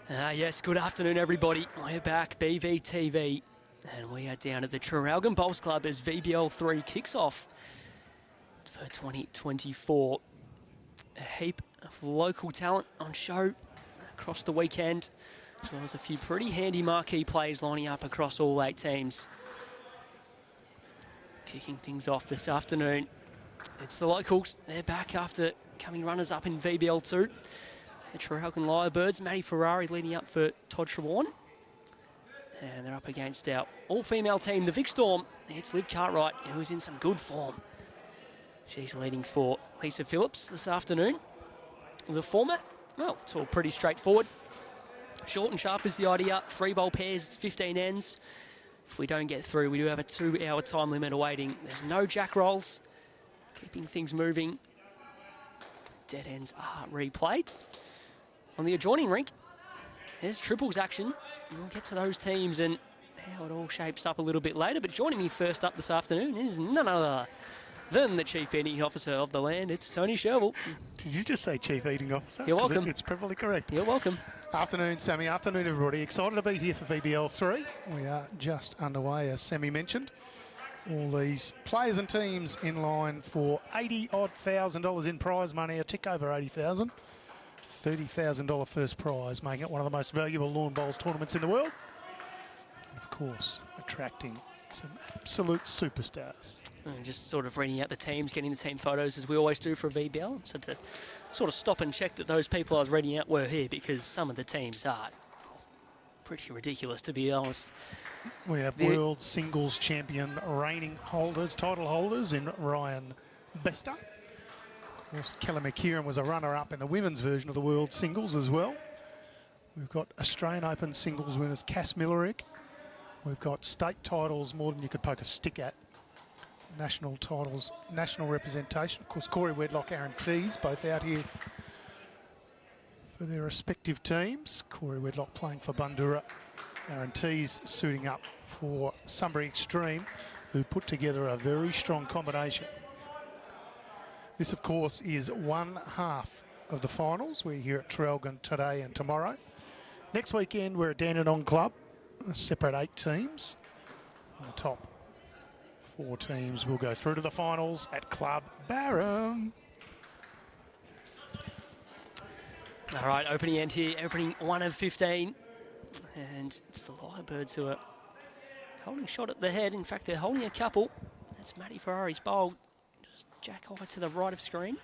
Yes, good afternoon, everybody. We're back, BVTV, and we are down at the Traralgon Bowls Club as VBL3 kicks off for 2024. A heap of local talent on show across the weekend, as well as a few pretty handy marquee players lining up across all 8 teams. Kicking things off this afternoon, it's the locals. They're back after coming runners-up in VBL2. The Traralgon LYREBIRDS, Ferrari leading up for Todd Trewarne. And they're up against our all-female team, the VICTORIAN. It's Liv Cartwright, who's in some good form. She's leading for Lisa Phillips this afternoon. The format, well, it's all pretty straightforward. Short and sharp is the idea. 3 bowl pairs, it's 15 ends. If we don't get through, we do have a 2-hour time limit awaiting. There's no jack rolls, keeping things moving. Dead ends are replayed. On the adjoining rink, there's triples action. We'll get to those teams and how it all shapes up a little bit later. But joining me first up this afternoon is none other than the Chief Eating Officer of the land. It's Tony Sherville. Did you just say Chief Eating Officer? You're welcome. It's probably correct. You're welcome. Afternoon, Sammy. Afternoon, everybody. Excited to be here for VBL3. We are just underway, as Sammy mentioned. All these players and teams in line for $80,000 in prize money, a tick over 80,000. $30,000 first prize, making it one of the most valuable lawn bowls tournaments in the world. And of course, attracting some absolute superstars. And just sort of reading out the teams, getting the team photos as we always do for a VBL. So to sort of stop and check that those people I was reading out were here, because some of the teams are pretty ridiculous, to be honest. We have world singles champion reigning holders, title holders in Ryan Bester. Of course, Kelly McKieran was a runner-up in the women's version of the world singles as well. We've got Australian Open singles winners Cass Millerick. We've got state titles more than you could poke a stick at. National titles, national representation. Of course, Corey Wedlock, Aaron Tees, both out here for their respective teams. Corey Wedlock playing for Bundoora. Aaron Tees suiting up for Sunbury Extreme, who put together a very strong combination. This, of course, is one half of the finals. We're here at Traralgon today and tomorrow. Next weekend, we're at Dandenong Club, a separate 8 teams. The top 4 teams will go through to the finals at Club Barham. All right, opening end here, opening 1 of 15. And it's the LYREBIRDS who are holding shot at the head. In fact, they're holding a couple. That's Ferrari's bowl. Jack high to the right of screen.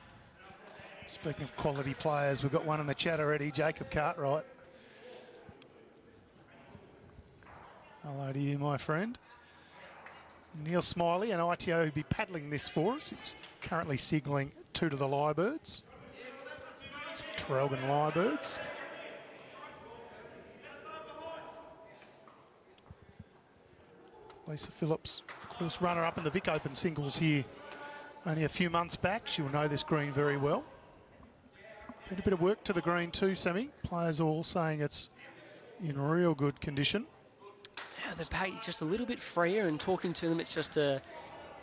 Speaking of quality players, we've got one in the chat already, Jacob Cartwright. Hello to you, my friend. Neil Smiley and ITO will be paddling this for us. He's currently signalling 2 to the LYREBIRDS. It's the Traralgon LYREBIRDS. Lisa Phillips, of course, runner-up in the Vic Open singles here. Only a few months back. She'll know this green very well. Been a bit of work to the green too, Sammy. Players all saying it's in real good condition. Yeah, the pace just a little bit freer, and talking to them, it's just the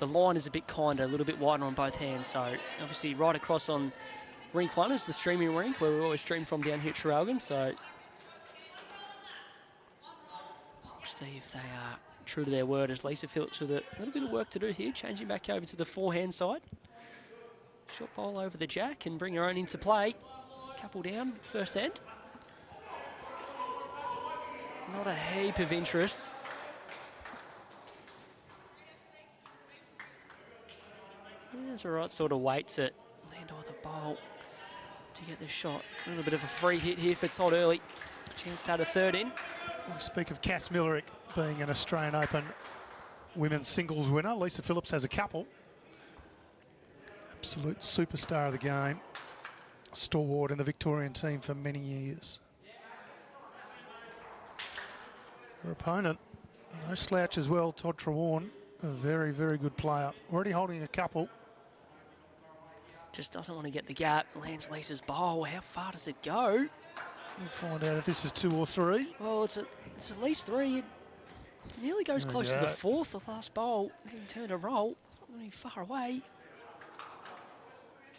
line is a bit kinder, a little bit wider on both hands. So obviously right across on rink 1 is the streaming rink where we always stream from down here at Traralgon. So we'll see if they are true to their word, as Lisa Phillips with a little bit of work to do here, changing back over to the forehand side. Short bowl over the jack and bring her own into play. Couple down, first end. Not a heap of interest. There's the right sort of weight to land on the bowl to get the shot. A little bit of a free hit here for Todd early. Chance to add a 3rd in. We'll speak of Cass Millerick being an Australian Open women's singles winner. Lisa Phillips has a couple. Absolute superstar of the game. Stalwart in the Victorian team for many years. Her opponent, no slouch as well, Todd Trewarne, a very, very good player. Already holding a couple. Just doesn't want to get the gap. Lands Lisa's bowl. How far does it go? We'll find out if this is 2 or 3. Well, it's at least 3. It nearly goes close to the 4th, the last bowl. He turned a roll. It's not really far away.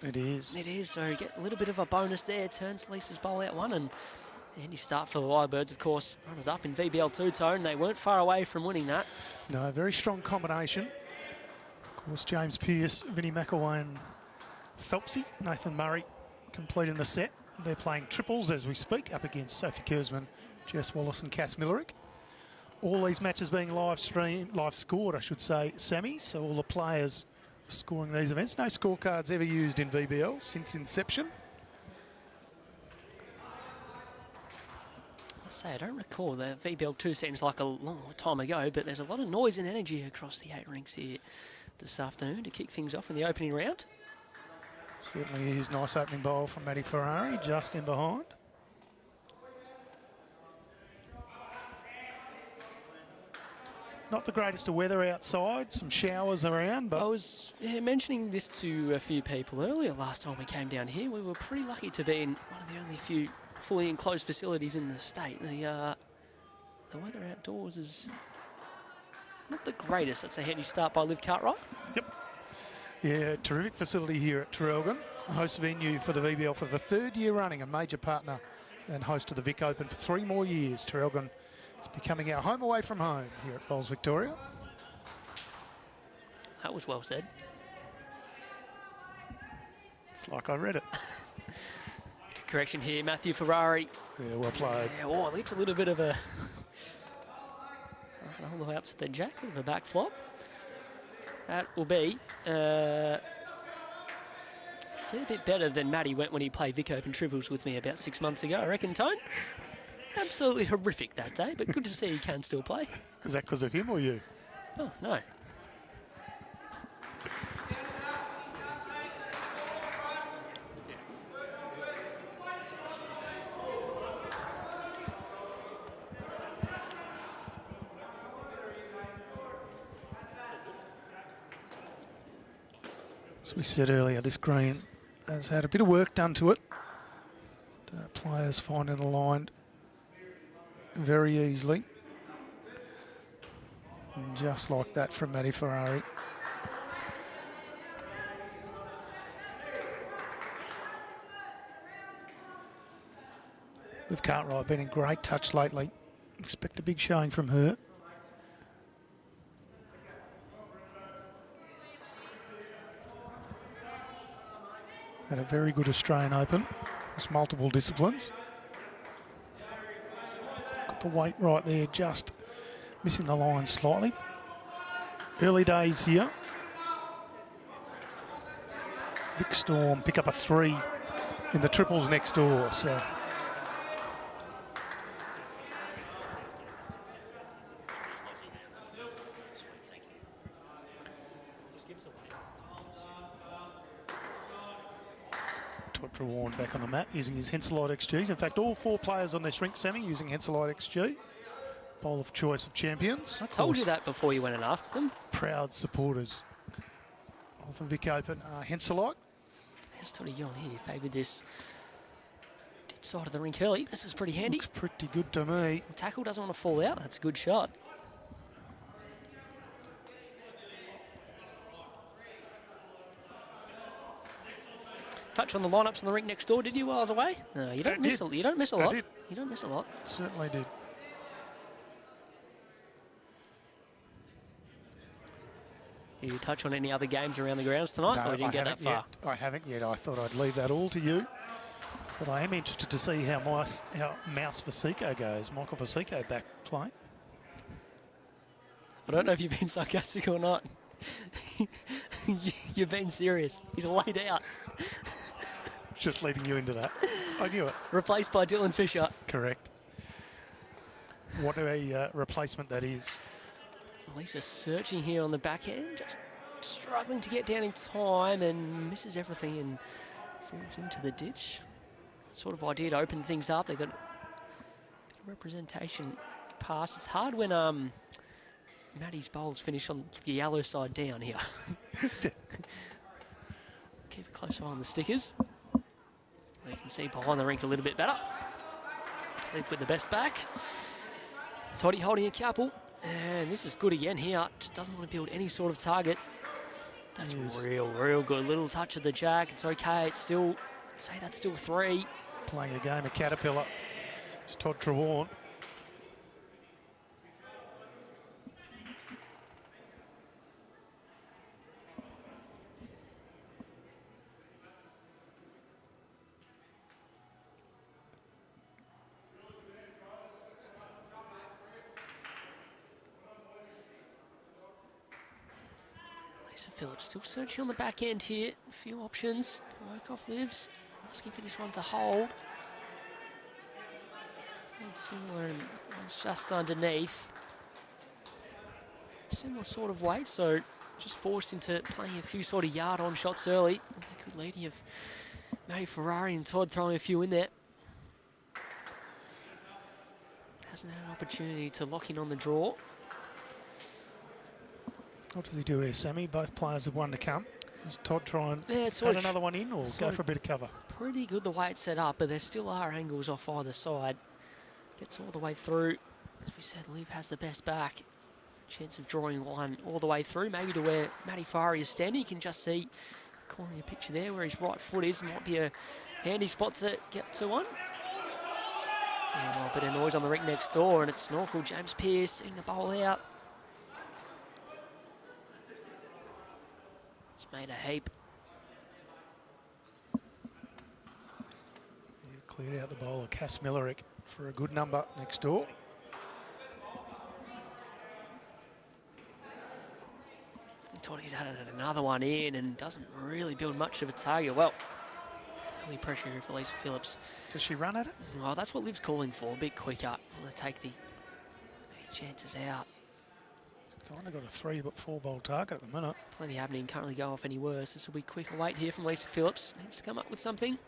It is. It is, so you get a little bit of a bonus there. Turns Lisa's bowl out 1, and Handy start for the Lyrebirds, of course. Runners up in VBL2 tone. They weren't far away from winning that. No, very strong combination. Of course, James Pearce, Vinnie McElwain, Phelpsy, Nathan Murray completing the set. They're playing triples as we speak up against Sophie Kersman, Jess Wallace and Cass Millerick. All these matches being live scored, I should say, Sammy. So all the players scoring these events. No scorecards ever used in VBL since inception. I don't recall. The VBL2 seems like a long time ago, but there's a lot of noise and energy across the 8 rinks here this afternoon to kick things off in the opening round. Certainly is nice opening bowl from Maddie Ferrari, just in behind. Not the greatest of weather outside, some showers around, but... I was mentioning this to a few people earlier last time we came down here. We were pretty lucky to be in one of the only few fully enclosed facilities in the state. The weather outdoors is not the greatest. That's a handy start by Liv Cartwright. Yep. Yeah, terrific facility here at Traralgon. Host venue for the VBL for the 3rd year running, a major partner and host to the Vic Open for 3 more years. Traralgon is becoming our home away from home here at Bowls Victoria. That was well said. It's like I read it. Correction here, Matthew Ferrari. Yeah, well played. Yeah, oh, it's a little bit of a... all the way up to the jack, bit of a back flop. That will be a fair bit better than Matty went when he played Vic Open Triples with me about 6 months ago, I reckon, Tone. Absolutely horrific that day, but good to see he can still play. Is that because of him or you? Oh, no. As we said earlier, this green has had a bit of work done to it. Players finding the line very easily. And just like that from Maddie Ferrari. Liv Cartwright been in great touch lately. Expect a big showing from her. Had a very good Australian Open. It's multiple disciplines. Got the weight right there, just missing the line slightly. Early days here. Vic Storm pick up a 3 in the triples next door. So Todd Trewarne back on the mat using his Henselite XGs. In fact, all 4 players on this rink, Sammy, using Henselite XG. Bowl of choice of champions. I told you that before you went and asked them. Proud supporters of the Vic Open Henselite. Just thought you on here, you favoured this side of the rink early. This is pretty handy. Looks pretty good to me. The tackle doesn't want to fall out. That's a good shot. Touch on the lineups in the rink next door, did you, while I was away? No, you don't miss a lot. You don't miss a lot. You don't miss a lot. Certainly did. Did you touch on any other games around the grounds tonight, No, or you didn't get that far? I haven't yet. I thought I'd leave that all to you. But I am interested to see how Mouse Vasico goes. Michael Vasico back playing. I don't know if you've been sarcastic or not. You've been serious. He's laid out. Just leading you into that. I knew it. Replaced by Dylan Fisher. Correct. What a replacement that is. Lisa searching here on the backhand, just struggling to get down in time and misses everything and falls into the ditch. Sort of idea to open things up. They've got a bit of representation pass. It's hard when Maddie's bowls finish on the yellow side down here. Keep a close eye on the stickers. You can see behind the rink a little bit better. Live with the best back. Toddy holding a couple. And this is good again here. Just doesn't want to build any sort of target. That's real good. Little touch of the jack. It's okay. It's still, I'd say that's still 3. Playing a game of Caterpillar. It's Todd Trewarne. Phillip still searching on the back end here. A few options. Work off lives. Asking for this one to hold. And similar, and it's just underneath. Similar sort of weight, so just forced into playing a few sort of yard-on shots early. The good lady of Matty Ferrari and Todd throwing a few in there. Hasn't had an opportunity to lock in on the draw. What does he do here, Sammy? Both players have one to come. Does Todd try and add another one in, or go for a bit of cover? Pretty good the way it's set up, but there still are angles off either side. Gets all the way through. As we said, Liv has the best back. Chance of drawing one all the way through, maybe to where Matty Ferrari is standing. You can just see, cornering a picture there, where his right foot is. Might be a handy spot to get to one. And a bit of noise on the rink next door, and it's Snorkel. James Pearce in the bowl out. Made a heap. Yeah, cleared out the bowler, Cass Millerick, for a good number next door. Toddy's had another one in and doesn't really build much of a target. Well, early pressure here for Lisa Phillips. Does she run at it? Well, that's what Liv's calling for, a bit quicker. Want to take the chances out. Kind of got a 3-4 bowl target at the minute. Plenty happening, can't really go off any worse. This will be quicker weight here from Lisa Phillips. Needs to come up with something.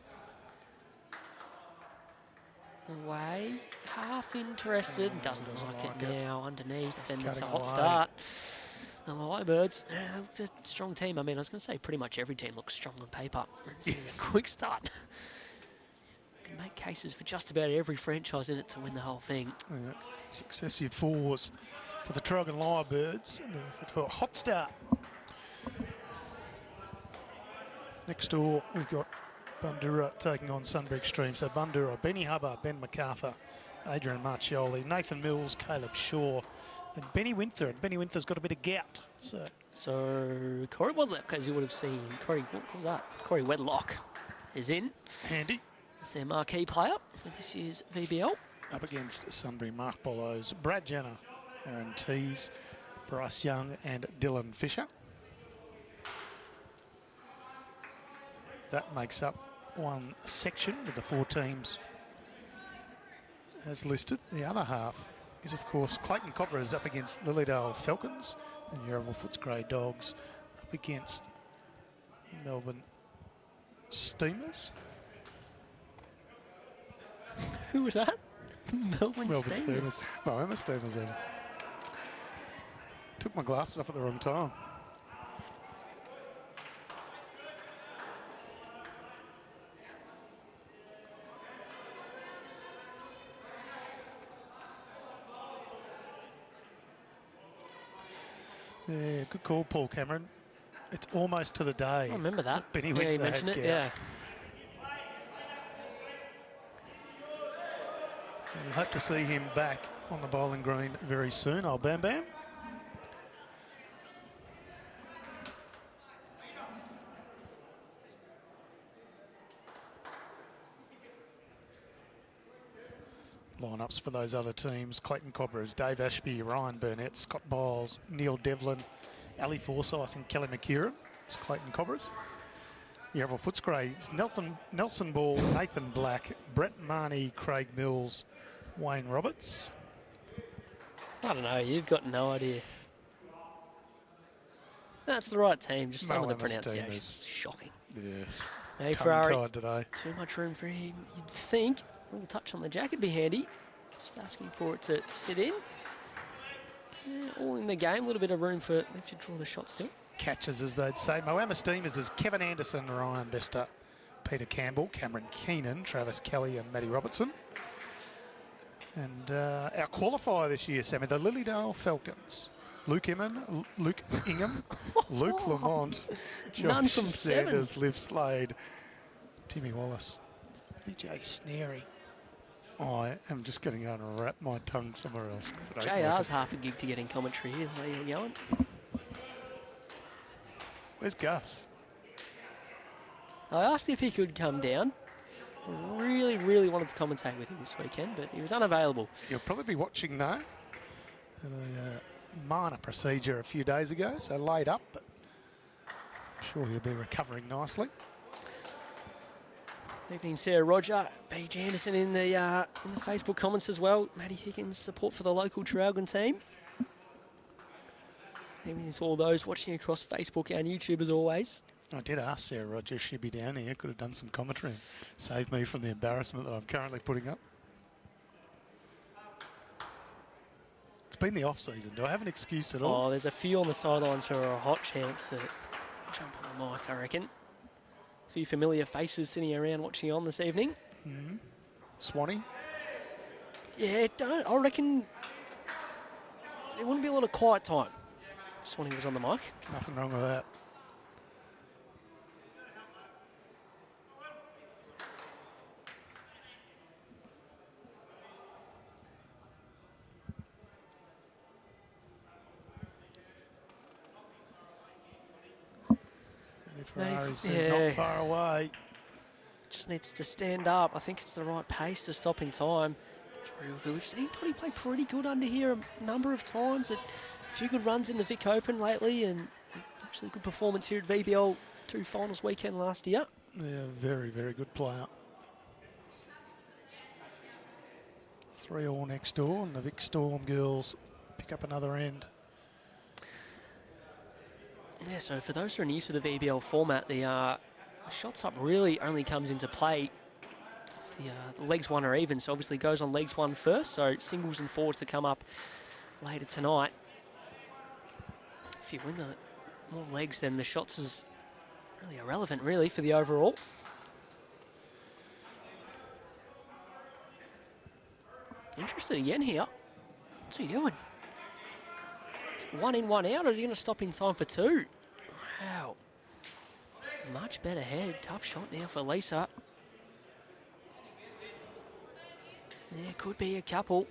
Away, half interested. Doesn't look like it now underneath, and it's a hot start. The Lyrebirds, it's a strong team. I mean, I was going to say pretty much every team looks strong on paper. It's a quick start. Can make cases for just about every franchise in it to win the whole thing. Yeah. Successive fours for the Traralgon Lyrebirds. For a hot start. Next door, we've got Bundura taking on Sunbury Extreme. So Bundura, Benny Hubbard, Ben MacArthur, Adrian Marchioli, Nathan Mills, Caleb Shaw, and Benny Winther. And Benny Winther's got a bit of gout. So Corey Wedlock, as you would have seen, what was that? Corey Wedlock is in. Handy. Is their marquee player for this year's VBL. Up against Sunbury, Mark Bollows, Brad Jenner, Aaron Tees, Bryce Young and Dylan Fisher. That makes up one section with the 4 teams as listed. The other half is, of course, Clayton Cobras up against Lilydale Falcons and Yarraville Footscray Dogs up against Melbourne Steamers. Who was that? Melbourne Steamers. Moama Steamers even. Took my glasses off at the wrong time. Yeah, good call, Paul Cameron. It's almost to the day. I remember that. Benny you mentioned it, yeah. We hope to see him back on the bowling green very soon, old Bam Bam. Lineups for those other teams: Clayton Cobras, Dave Ashby, Ryan Burnett, Scott Biles, Neil Devlin, Ali Forsyth and Kelly McKieran. It's Clayton Cobras. Yarraville Footscray, Nelson Ball, Nathan Black, Brett Marnie, Craig Mills, Wayne Roberts. I don't know, you've got no idea. That's the right team, just some of the pronunciations. Shocking. Yes. Hey, Ferrari, today. Too much room for him, you'd think. A little touch on the jacket would be handy. Just asking for it to sit in. Yeah, all in the game, a little bit of room for Liv to draw the shot still. Catches, as they'd say. Moama Steamers is Kevin Anderson, Ryan Bester, Peter Campbell, Cameron Keenan, Travis Kelly and Matty Robertson. And our qualifier this year, Sammy, the Lilydale Falcons. Luke Ingham, Luke Lamont, Josh Sanders, Liv Slade, Timmy Wallace, BJ Snary, I am just going to go and wrap my tongue somewhere else. JR's half a gig to get in commentary here. Where are you going? Where's Gus? I asked if he could come down. Really, really wanted to commentate with him this weekend, but he was unavailable. You'll probably be watching though. Had a minor procedure a few days ago, so laid up, but I'm sure he'll be recovering nicely. Evening, Sarah Roger, B. Anderson in the Facebook comments as well. Maddie Higgins, support for the local Traralgon team. Evening to all those watching across Facebook and YouTube as always. I did ask Sarah Roger if she'd be down here. Could have done some commentary. Save me from the embarrassment that I'm currently putting up. It's been the off-season. Do I have an excuse at all? Oh, there's a few on the sidelines who are a hot chance to jump on the mic, I reckon. A few familiar faces sitting around watching on this evening. Mm-hmm. Swanee? Yeah, I reckon there wouldn't be a lot of quiet time if Swanee was on the mic. Nothing wrong with that. Ferrari says not far away. Just needs to stand up. I think it's the right pace to stop in time. It's real good. We've seen Toddy play pretty good under here a number of times. A few good runs in the Vic Open lately, and actually good performance here at VBL3 Finals weekend last year. Yeah, very, very good player. 3-all next door, and the Vic Storm girls pick up another end. Yeah, so for those who are new to the VBL format, the shots up really only comes into play if the legs one are even. So obviously goes on legs one first, so singles and fours to come up later tonight. If you win the more legs, then the shots is really irrelevant, really, for the overall. Interested again here. What's he doing? One in, one out, or is he going to stop in time for two? Wow. Much better head. Tough shot now for Lisa. Yeah, could be a couple.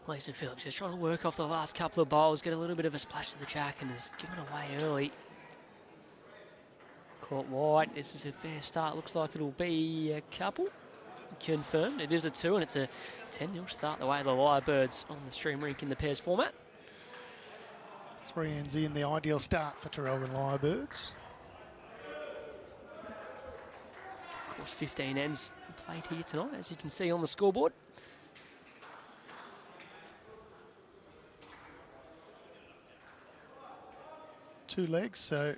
Mason Phillips just trying to work off the last couple of bowls, get a little bit of a splash to the jack, and has given away early. Caught wide. This is a fair start. Looks like it'll be a couple. Confirmed. It is a 2, and it's a 10-0 start the way of the Lyrebirds on the stream rink in the pairs format. 3 ends in, the ideal start for Traralgon Lyrebirds. Of course, 15 ends played here tonight, as you can see on the scoreboard. Two legs, so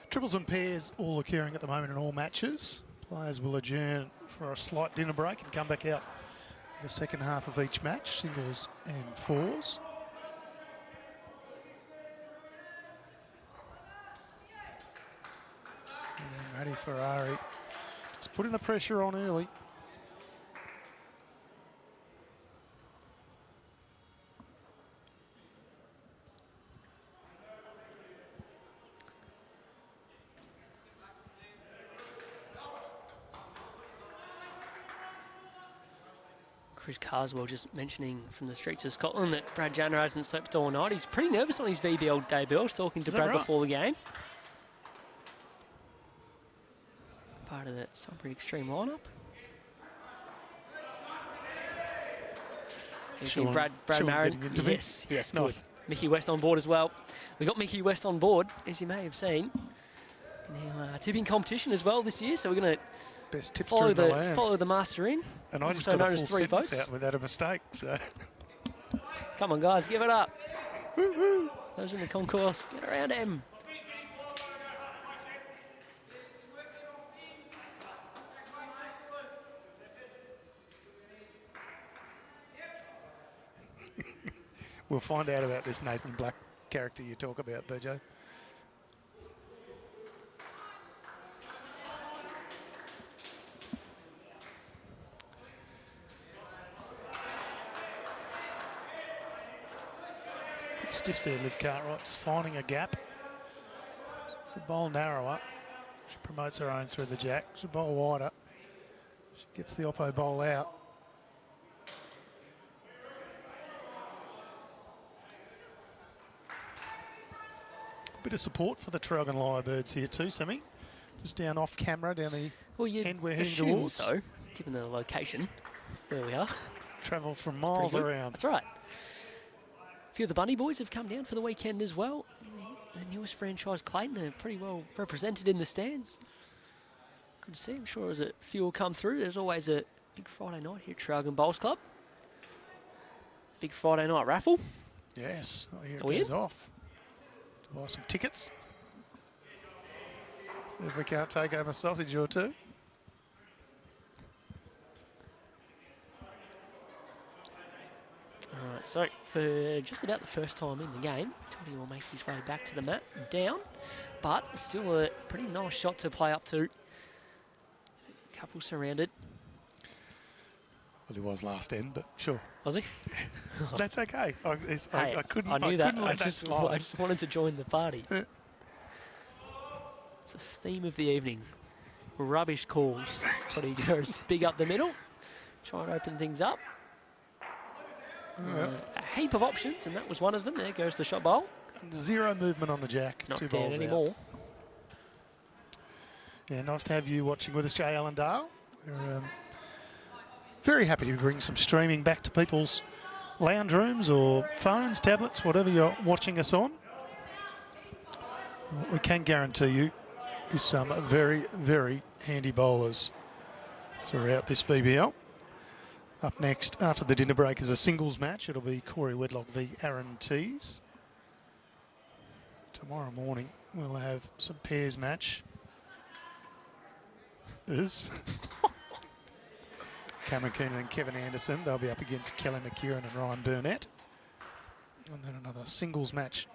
triples and pairs all occurring at the moment in all matches. Players will adjourn for a slight dinner break and come back out for the second half of each match, singles and fours. And Maddie Ferrari just putting the pressure on early. Chris Carswell just mentioning from the streets of Scotland that Brad Janner hasn't slept all night. He's pretty nervous on his VBL debut. I was talking to Brad before the game. Part of the Sunbury Extreme lineup. Sean, Brad Marin. Yes, nice. Good. Mickey West on board as well. We got Mickey West on board, as you may have seen. Now tipping competition as well this year, so we're going to best tipster in the land. Follow the master in. And I just got a full sentence out without a mistake. So, come on, guys, give it up. Woo-hoo. Those in the concourse, get around him. We'll find out about this Nathan Black character you talk about, BJ. stiff there, Liv Cartwright, just finding a gap. It's a bowl narrower. She promotes her own through the jack. She's a bowl wider. She gets the oppo bowl out. A bit of support for the Traralgon Lyrebirds here too, Simi. Just down off camera, down the end we're heading towards. So, given the location. There we are. Travel from miles around. That's right. A few of the Bunny boys have come down for the weekend as well. The newest franchise, Clayton, are pretty well represented in the stands. Good to see. I'm sure as a few will come through. There's always a big Friday night here at Traralgon Bowls Club. Big Friday night raffle. Yes. Oh, here it goes off. Buy some tickets. See if we can't take home a sausage or two. All right, so for just about the first time in the game, Toddy will make his way back to the mat, down, but still a pretty nice shot to play up to. Couple surrounded. Well, he was last end, but sure. Was he? That's okay. I couldn't. I knew that. Couldn't let that slide. I just wanted to join the party. It's the theme of the evening. Rubbish calls. Toddy goes big up the middle. Try and open things up. A heap of options, and that was one of them. There goes the shot bowl. Zero movement on the jack. Not Two down balls anymore. Out. Yeah, nice to have you watching with us, Jay Allendale. We're very happy to bring some streaming back to people's lounge rooms or phones, tablets, whatever you're watching us on. What we can guarantee you is some very, very handy bowlers throughout this VBL. Up next, after the dinner break, is a singles match. It'll be Corey Wedlock v Aaron Tees. Tomorrow morning, we'll have some pairs match. Cameron Keenan and Kevin Anderson. They'll be up against Kelly McKieran and Ryan Burnett. And then another singles match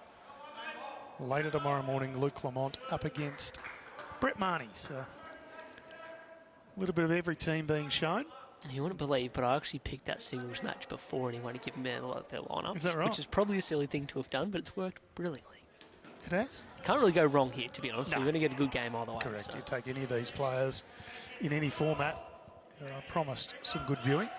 later tomorrow morning. Luke Lamont up against Brett Marnie. So a little bit of every team being shown. You wouldn't believe, but I actually picked that singles match before anyone had given me their lineups. Is that right? Which is probably a silly thing to have done, but it's worked brilliantly. It has? Can't really go wrong here, to be honest. No. So you're going to get a good game either way. Correct. So. You take any of these players in any format, you're promised some good viewing.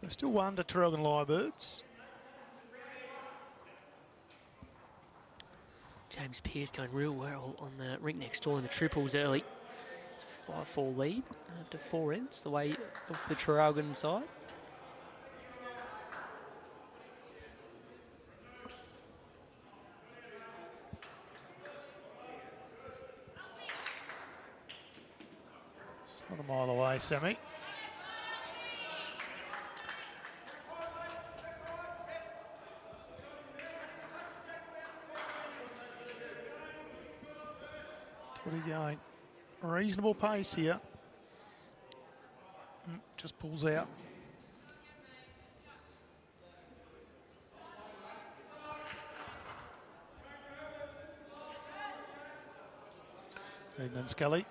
So still one to Traralgon Lyrebirds. James Pearce going real well on the rink next door in the triples early. It's a 5-4 lead after 4 ends, the way of the Traralgon side. Not a mile away, Sammy. What are you going? Reasonable pace here. Just pulls out. Evening, Scully.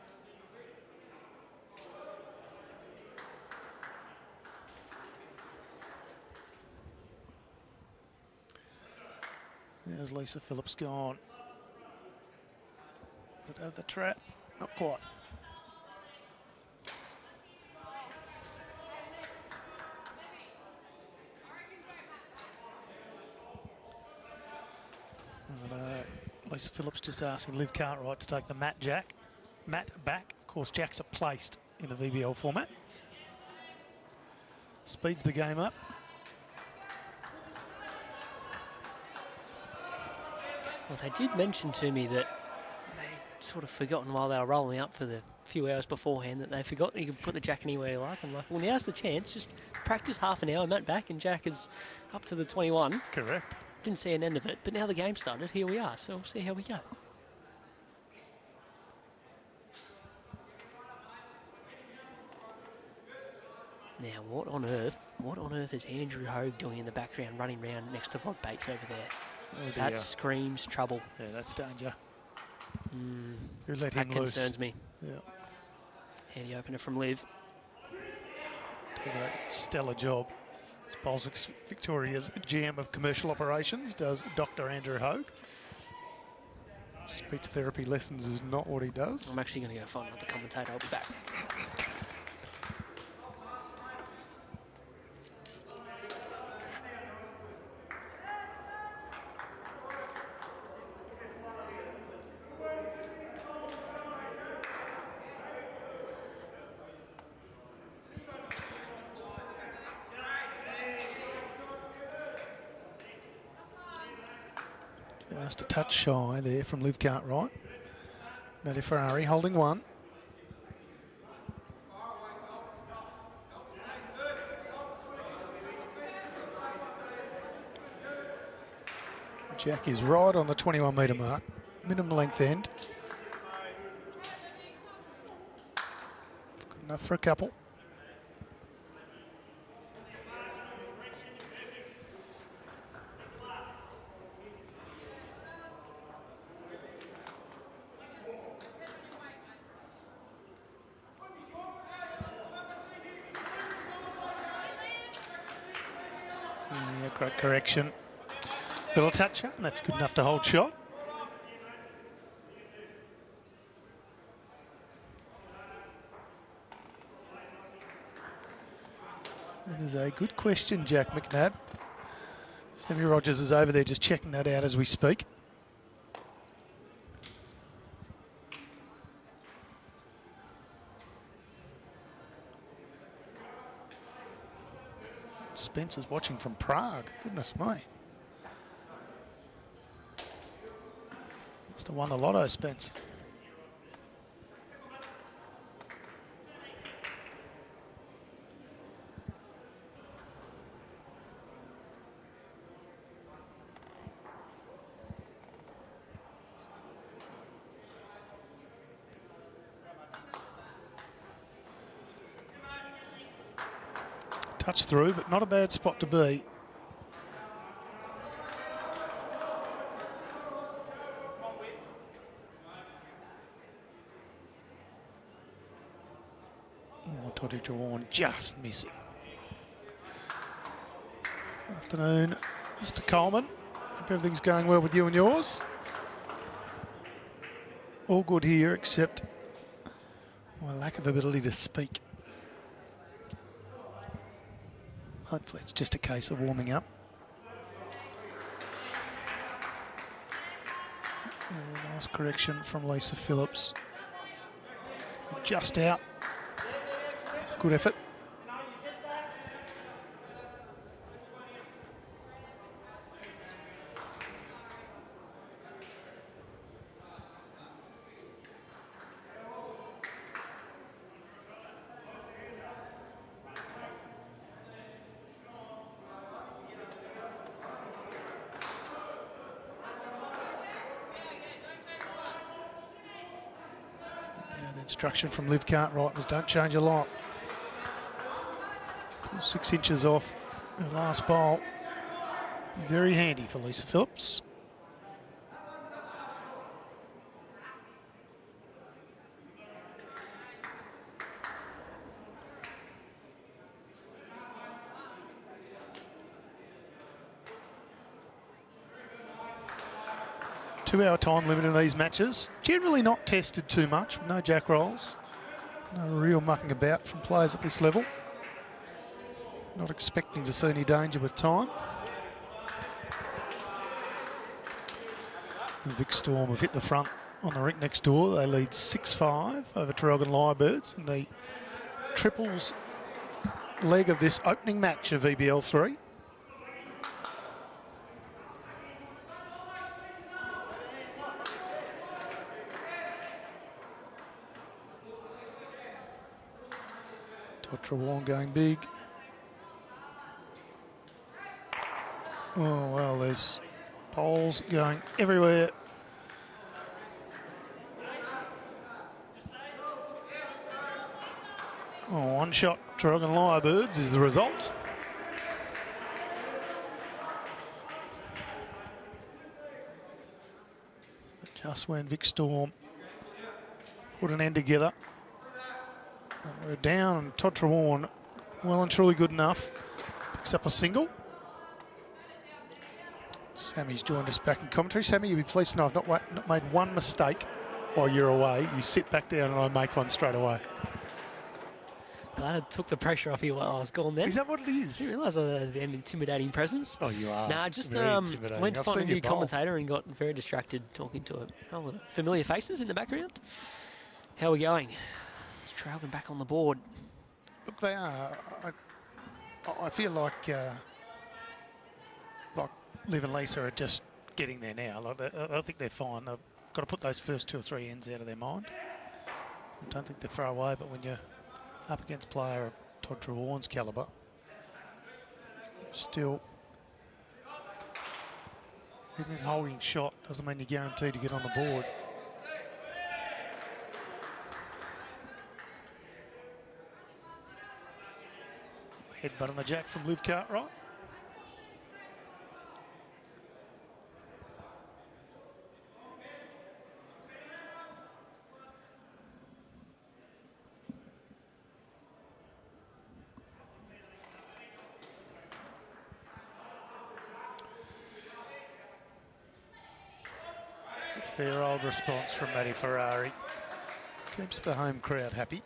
There's Lisa Phillips gone. Is it out the trap? Not quite. And, Lisa Phillips just asking Liv Cartwright to take the mat back. Of course, jacks are placed in the VBL format. Speeds the game up. Well, they did mention to me that they'd sort of forgotten while they were rolling up for the few hours beforehand that they forgot you could put the jack anywhere you like. I'm like, well, now's the chance. Just practice half an hour, mat back, and jack is up to the 21. Correct. Didn't see an end of it, but now the game started. Here we are, so we'll see how we go. Now, what on earth is Andrew Hogue doing in the background, running around next to Rod Bates over there? Oh That dear. screams trouble. Yeah, that's danger. You let That him loose. concerns me. Yeah. Handy opener from Liv. Does a stellar job. As Bolswick's Victoria's GM of Commercial Operations does Dr. Andrew Hogue. Speech therapy lessons is not what he does. I'm actually going to go find another commentator. I'll be back. Just a touch shy there from Liv Cartwright. Maddie Ferrari holding one. Jack is right on the 21 metre mark. Minimum length end. It's good enough for a couple. Yeah, great correction. Little touch, and that's good enough to hold shot. That is a good question, Jack McNabb. Sammy Rogers is over there just checking that out as we speak. Spencer's watching from Prague. Goodness me. Must have won the lotto, Spence. Touch through, but not a bad spot to be. Oh, Todd Trewarne just missing. Afternoon, Mr. Coleman. Hope everything's going well with you and yours. All good here except my lack of ability to speak. Hopefully it's just a case of warming up. Nice correction from Lisa Phillips. Just out. Good effort. Instruction from Liv Cartwright was don't change a lot. 6 inches off the last bowl. Very handy for Lisa Phillips. Two-hour time limit in these matches. Generally not tested too much. No jack rolls. No real mucking about from players at this level. Not expecting to see any danger with time. The Vic Storm have hit the front on the rink next door. They lead 6-5 over Traralgon Lyrebirds in the triples leg of this opening match of VBL3. Trewarne going big. Oh, well, there's poles going everywhere. Oh, one shot, Traralgon Lyrebirds is the result. just when Vic Storm put an end together. And we're down, and Todd Trewarne, well and truly good enough, picks up a single. Sammy's joined us back in commentary. Sammy, you'll be pleased to know I've not made one mistake while you're away. You sit back down and I make one straight away. Glad it took the pressure off you while I was gone then. Is that what it is? I didn't realise I had an intimidating presence. Oh, you are. Nah, just Very intimidating. went to I've find a seen you new bowl. commentator and got very distracted talking to a lot of familiar faces in the background. How are we going? Is Traralgon back on the board? Look, they are. I feel like Liv and Lisa are just getting there now. I think they're fine. They've got to put those first 2 or 3 ends out of their mind. I don't think they're far away, but when you're up against a player of Todd Trewarne's calibre, still, even holding shot doesn't mean you're guaranteed to get on the board. Headbutt on the jack from Liv Cartwright. Fair old response from Matty Ferrari. Keeps the home crowd happy.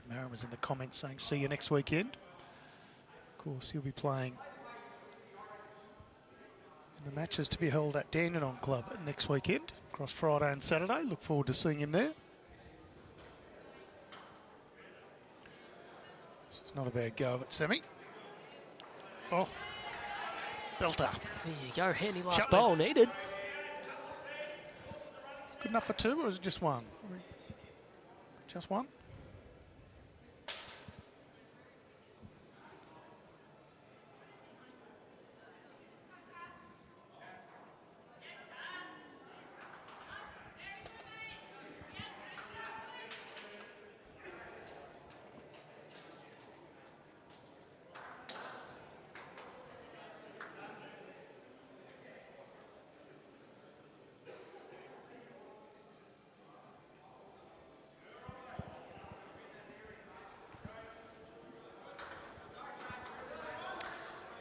Merrim was in the comments saying, see you next weekend. Of course, he'll be playing in the matches to be held at Dandenong Club next weekend, across Friday and Saturday. Look forward to seeing him there. It's not a bad go of it, Sammy. Oh, belter. There you go, handy last Shut bowl left. needed. It's good enough for 2, or is it just 1? Just 1?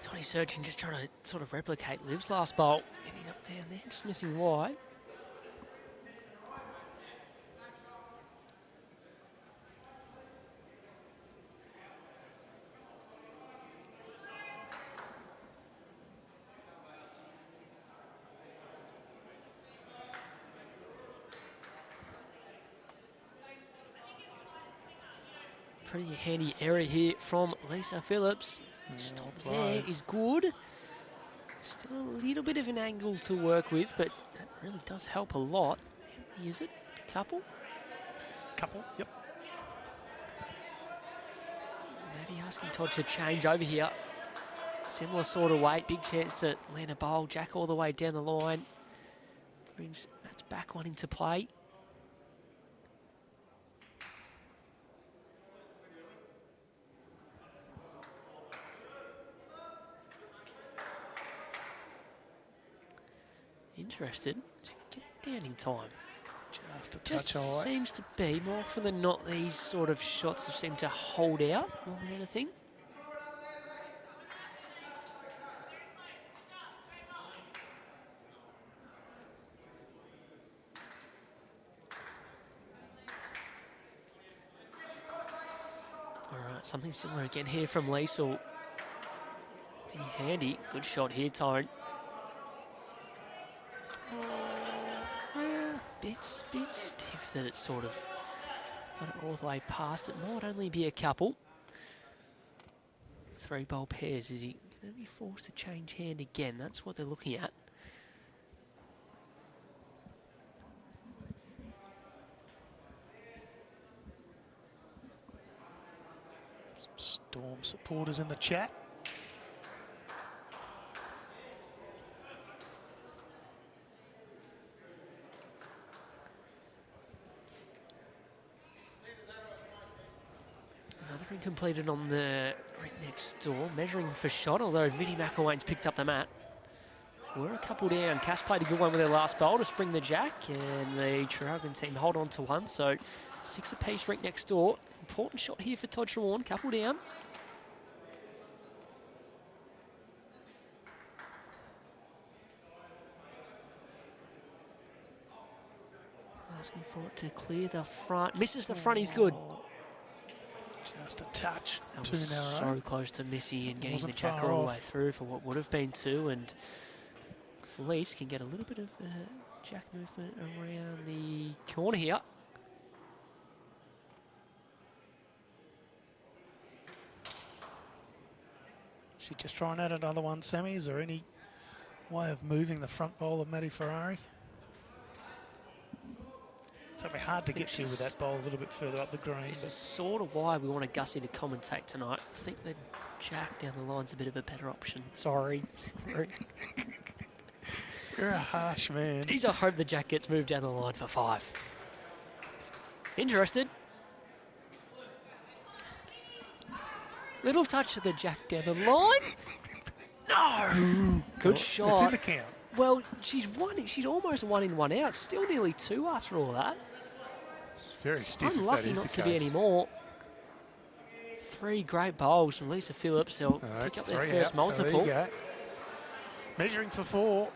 Tony Searchin just trying to sort of replicate Liv's last bowl. Ending up down there, just missing wide. Pretty handy error here from Lisa Phillips. Stop there is good. Still a little bit of an angle to work with, but that really does help a lot. How many is it? Couple? Couple, yep. Maddie asking Todd to change over here. Similar sort of weight, big chance to land a bowl. Jack all the way down the line. Brings Matt's back one into play. Interested. Just getting down in time. Just a Just touch away. seems to be, more often than not, these sort of shots have seemed to hold out more than anything. All right, Something similar again here from Lease will be handy. Good shot here, Tyrone. Bit stiff that it's sort of got it all the way past. It might only be a couple. 3 bowl pairs. Is he going to be forced to change hand again? That's what they're looking at. Some Storm supporters in the chat. Another incompleted on the right next door, measuring for shot, although Vinnie McElwain's picked up the mat. We're a couple down. Cass played a good one with their last bowl to spring the jack, and the Traralgon team hold on to one, so 6 apiece right next door. Important shot here for Todd Trewarne, couple down. Asking for it to clear the front. Misses the front, he's good. Just a touch. That Too was narrow. so close to missing and getting Wasn't the jack far all the off. way through for what would have been 2, and Felice can get a little bit of jack movement around the corner here. She just trying out another one, Sammy. Is there any way of moving the front bowl of Maddie Ferrari? It's going to be hard to get to with that bowl a little bit further up the green. This is sort of why we want Gussie to commentate tonight. I think the jack down the line's a bit of a better option. Sorry. You're a harsh man. Geez, I hope the jack gets moved down the line for 5. Interested. Little touch of the jack down the line. No! Good shot. It's in the count. Well, she's almost 1 in, 1 out. Still nearly 2 after all that. It's very stiff if that Unlucky is not the to be case. any more. 3 great bowls from Lisa Phillips. They'll pick It's up their 3 first out, so there multiple. you go. Measuring for 4.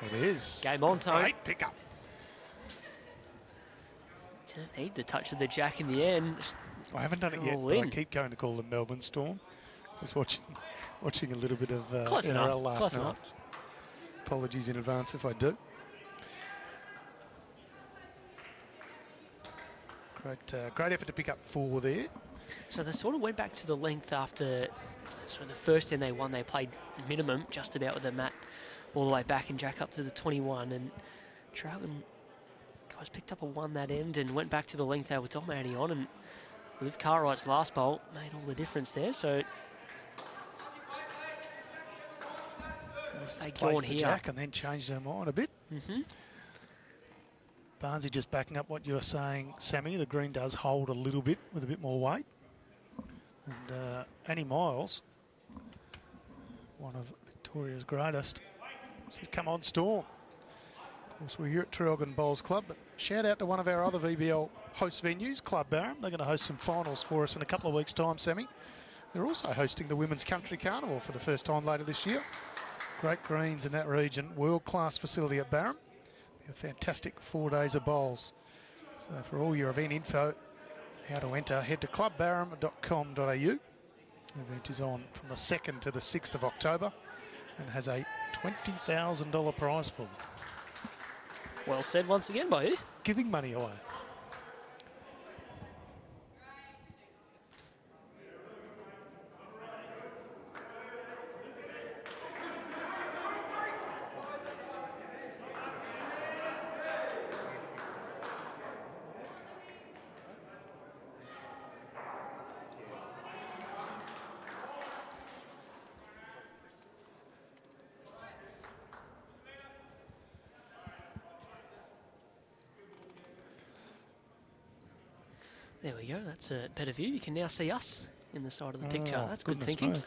It is. Game on, Tone. Great pickup. Didn't need the touch of the jack in the end. I haven't done it yet, All but I in. keep going to call them Melbourne Storm. Just watching a little bit of Close NRL enough, last close night. enough. Apologies in advance if I do. Great effort to pick up 4 there. So they sort of went back to the length after sort of the first end they won. They played minimum, just about with the mat all the way back and jack up to the 21. And Traralgon guys picked up a 1 that end and went back to the length they were dominating on. And with Cartwright's last bowl made all the difference there. So they go on Placed the here. jack and then changed her mind a bit. Mm-hmm. Barnesy just backing up what you were saying, Sammy. The green does hold a little bit with a bit more weight. And Annie Miles, one of Victoria's greatest, she's come on Storm. Of course, we're here at Traralgon Bowls Club, but shout out to one of our other VBL host venues, Club Barham. They're going to host some finals for us in a couple of weeks' time, Sammy. They're also hosting the Women's Country Carnival for the first time later this year. Great greens in that region, world-class facility at Barham. A fantastic 4 days of bowls. So for all your event info, how to enter, head to clubbarham.com.au. The event is on from the 2nd to the 6th of October and has a $20,000 prize pool. Well said once again by you. Giving money away. There we go. That's a better view. You can now see us in the side of the picture. Oh, That's good goodness thinking. me.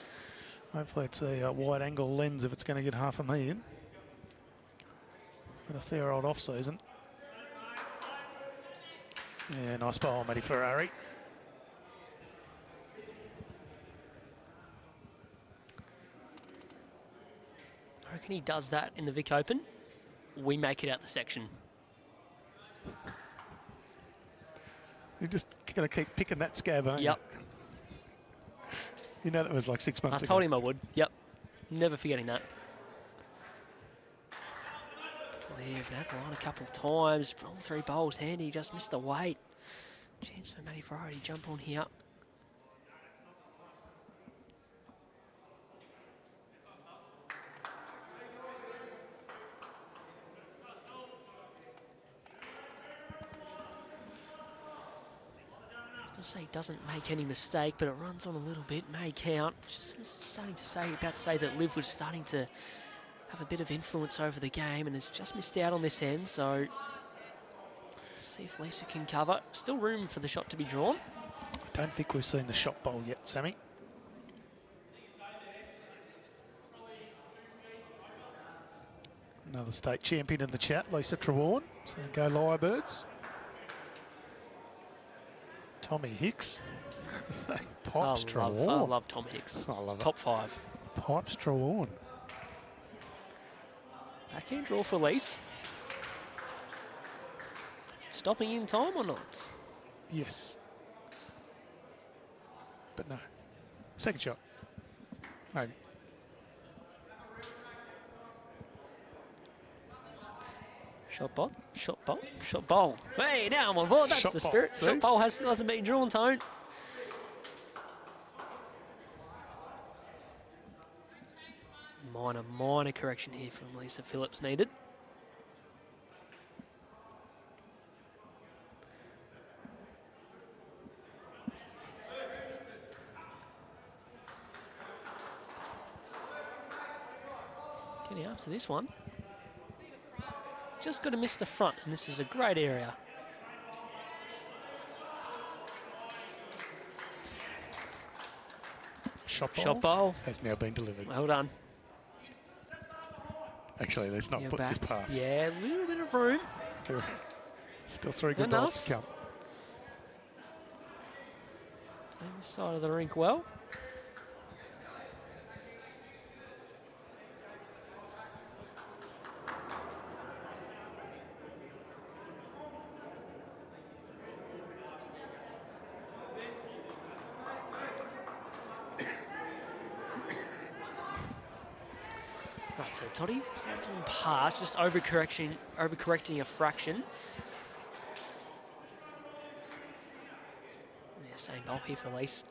Hopefully it's a wide angle lens if it's going to get half a million. Been a fair old off season. Yeah, nice ball, Matty Ferrari. I reckon he does that in the Vic Open. We make it out the section. You're just going to keep picking that scab, aren't Yep. you? You know that was like 6 months I ago. told him I would. Yep. Never forgetting that. Liv had the line a couple of times. All 3 bowls handy. Just missed the weight. Chance for Matty Ferrari to jump on here. Say doesn't make any mistake, but it runs on a little bit, may count. Just starting to say, about to say that Liv was starting to have a bit of influence over the game and has just missed out on this end, so see if Lisa can cover. Still room for the shot to be drawn. Don't think we've seen the shot bowl yet, Sammy. Another state champion in the chat, Lisa Trewarne. So go Lyrebirds. Tommy Hicks. Pipes Trewarne. I love Tom Hicks. I love Top 5. Pipes Trewarne. Backhand draw for Lise. Stopping in time or not? Yes. But no. Second shot. Maybe. Shot bot, shot bolt, shot bowl. Hey, now I'm on board. That's Shot the bowl, spirit. see? Shot bowl hasn't been drawn, Tone. Minor correction here from Lisa Phillips needed. Getting after this one. Just got to miss the front, and this is a great area. Shot bowl. Has now been delivered. Well done. Actually, let's not put this past. Yeah, a little bit of room. Still 3 good balls to come. Playing this side of the rink well. Right, so Toddy, it's not on pass, just overcorrecting a fraction. Yeah, same bowl here for Elise.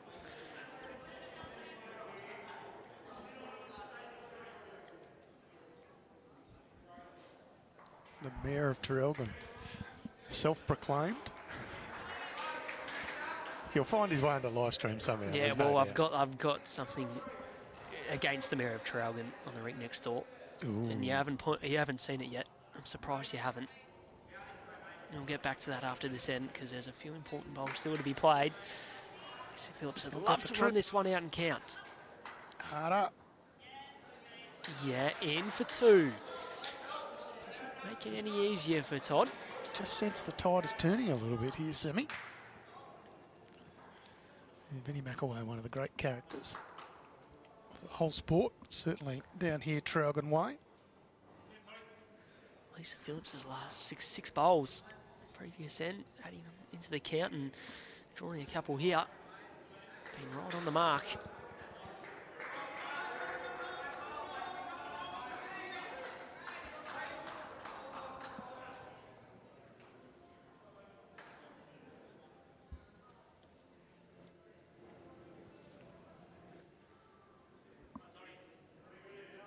The Mayor of Traralgon, self-proclaimed. He'll find his way into live stream somehow. Yeah, well, I've got something against the Mayor of Traralgon on the rink next door. Ooh. And you haven't seen it yet. I'm surprised you haven't. And we'll get back to that after this end because there's a few important bowls still to be played. Phillips would love to run this one out and count. Harder. Yeah, in for 2. Doesn't make it any easier for Todd. Just sense the tide is turning a little bit here, Sammy. And Vinnie McElway, one of the great characters of the whole sport, certainly down here Traralgon way. Lisa Phillips' last six bowls. Previous end, adding them into the count and drawing a couple here. Being right on the mark.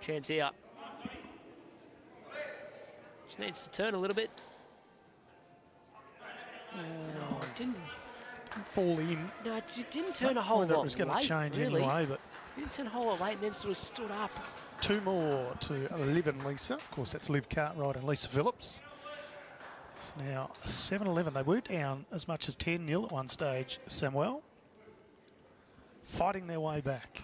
Chance here. Just needs to turn a little bit. No, it didn't Fall in. No, it didn't turn a whole Whether lot it was going to late, change really. anyway, but It didn't turn a whole lot late and then sort of stood up. 2 more to Liv and Lisa. Of course, that's Liv Cartwright and Lisa Phillips. It's now 7-11. They were down as much as 10-0 at one stage, Samuel. Fighting their way back.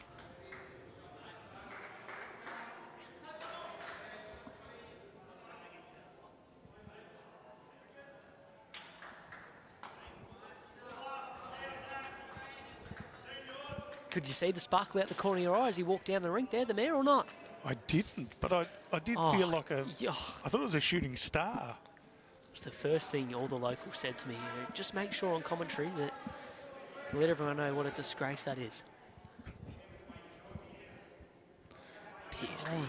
Could you see the sparkle out the corner of your eye as he walked down the rink there, the mayor, or not? I didn't, but I did feel like I thought it was a shooting star. It's the first thing all the locals said to me. You know, just make sure on commentary that let everyone know what a disgrace that is.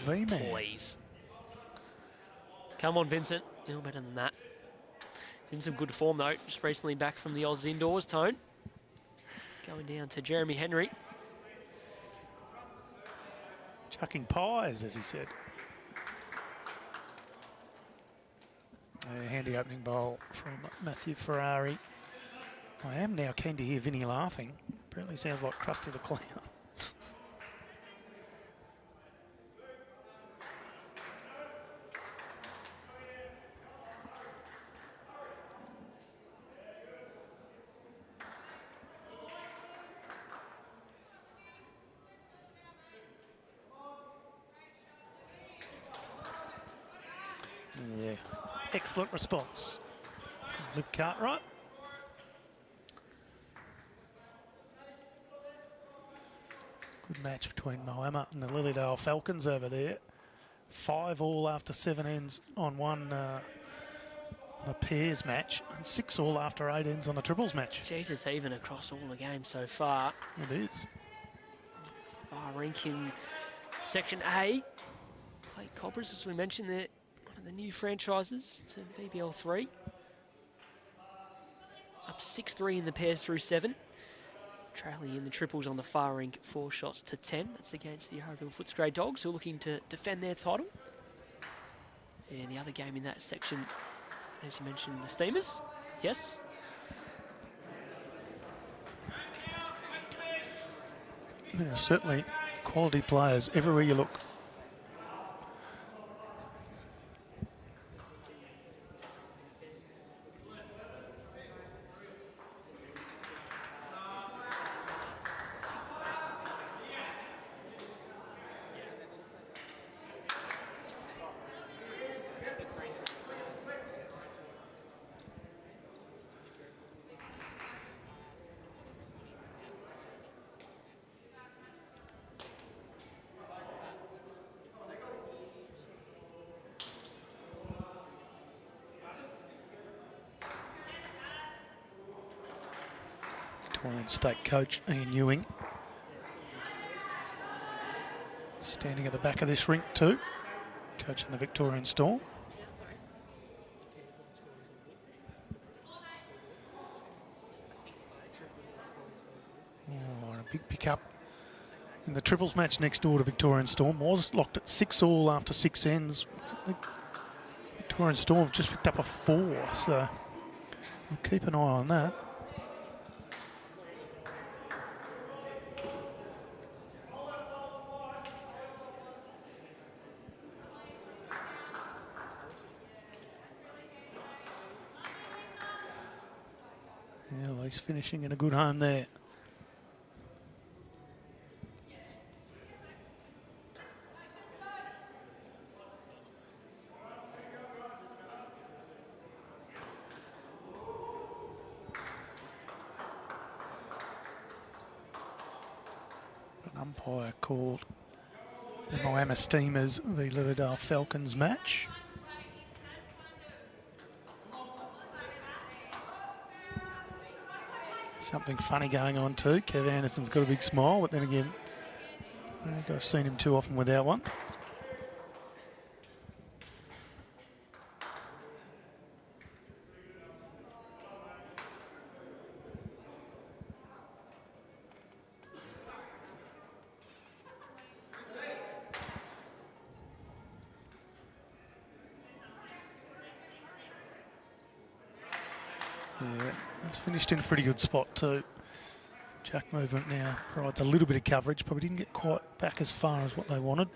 V-man. Please. Come on, Vincent. You're better than that. He's in some good form, though. Just recently back from the Oz indoors, Tone. Going down to Jeremy Henry. Chucking pies, as he said. A handy opening bowl from Matthew Ferrari. I am now keen to hear Vinny laughing. Apparently sounds like Krusty the Clown. Yeah, excellent response from Liv Cartwright. Good match between Moama and the Lilydale Falcons over there. 5-all after 7 ends on the pairs match, and 6-all after 8 ends on the triples match. Jesus, even across all the games so far. It is. Far rank in Section A. Play Cobras, as we mentioned, they're one of the new franchises to VBL3. Up 6-3 in the pairs through 7. Trailing in the triples on the far rink, 4 shots to 10. That's against the Yarraville Footscray Dogs, who are looking to defend their title. And the other game in that section, as you mentioned, the Steamers. Yes. There are certainly quality players everywhere you look. Victorian State coach Ian Ewing standing at the back of this rink too, coaching the Victorian Storm. Oh, and a big pick up in the triples match next door to Victorian Storm. Was locked at 6-all after 6 ends. The Victorian Storm have just picked up a 4, so we'll keep an eye on that. Yeah, he's finishing in a good home there. An umpire called the Moama Steamers v Lilydale Falcons match. Something funny going on too. Kev Anderson's got a big smile, but then again, I think I've seen him too often without one. Yeah, it's finished in a pretty good spot too. Jack movement now provides a little bit of coverage, probably didn't get quite back as far as what they wanted.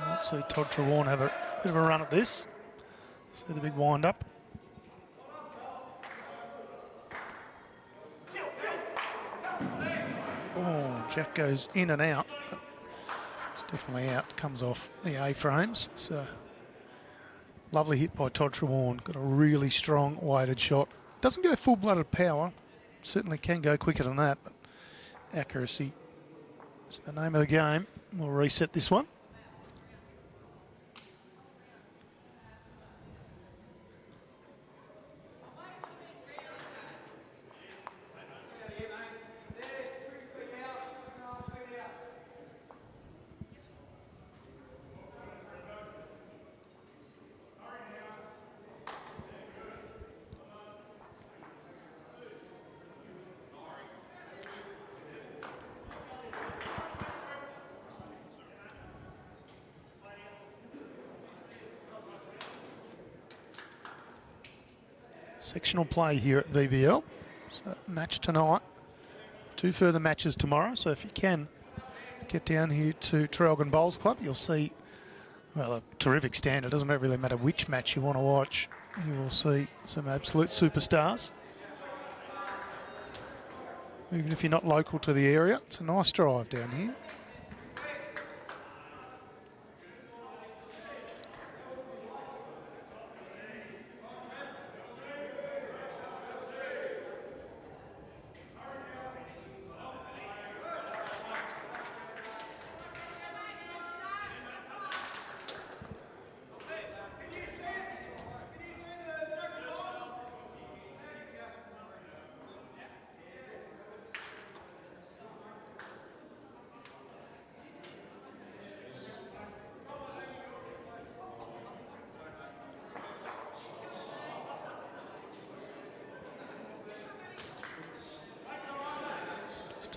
Let's see Todd Trewarne have a bit of a run at this. See the big wind up. Oh, Jack goes in and out. It's definitely out, comes off the A-frames. So Lovely hit by Todd Trewarne. Got a really strong weighted shot. Doesn't go full-blooded power. Certainly can go quicker than that. But accuracy is the name of the game. We'll reset this one. Sectional play here at VBL. So match tonight. 2 further matches tomorrow. So if you can get down here to Traralgon Bowls Club, you'll see, well, a terrific stand. It doesn't really matter which match you want to watch. You will see some absolute superstars. Even if you're not local to the area, it's a nice drive down here.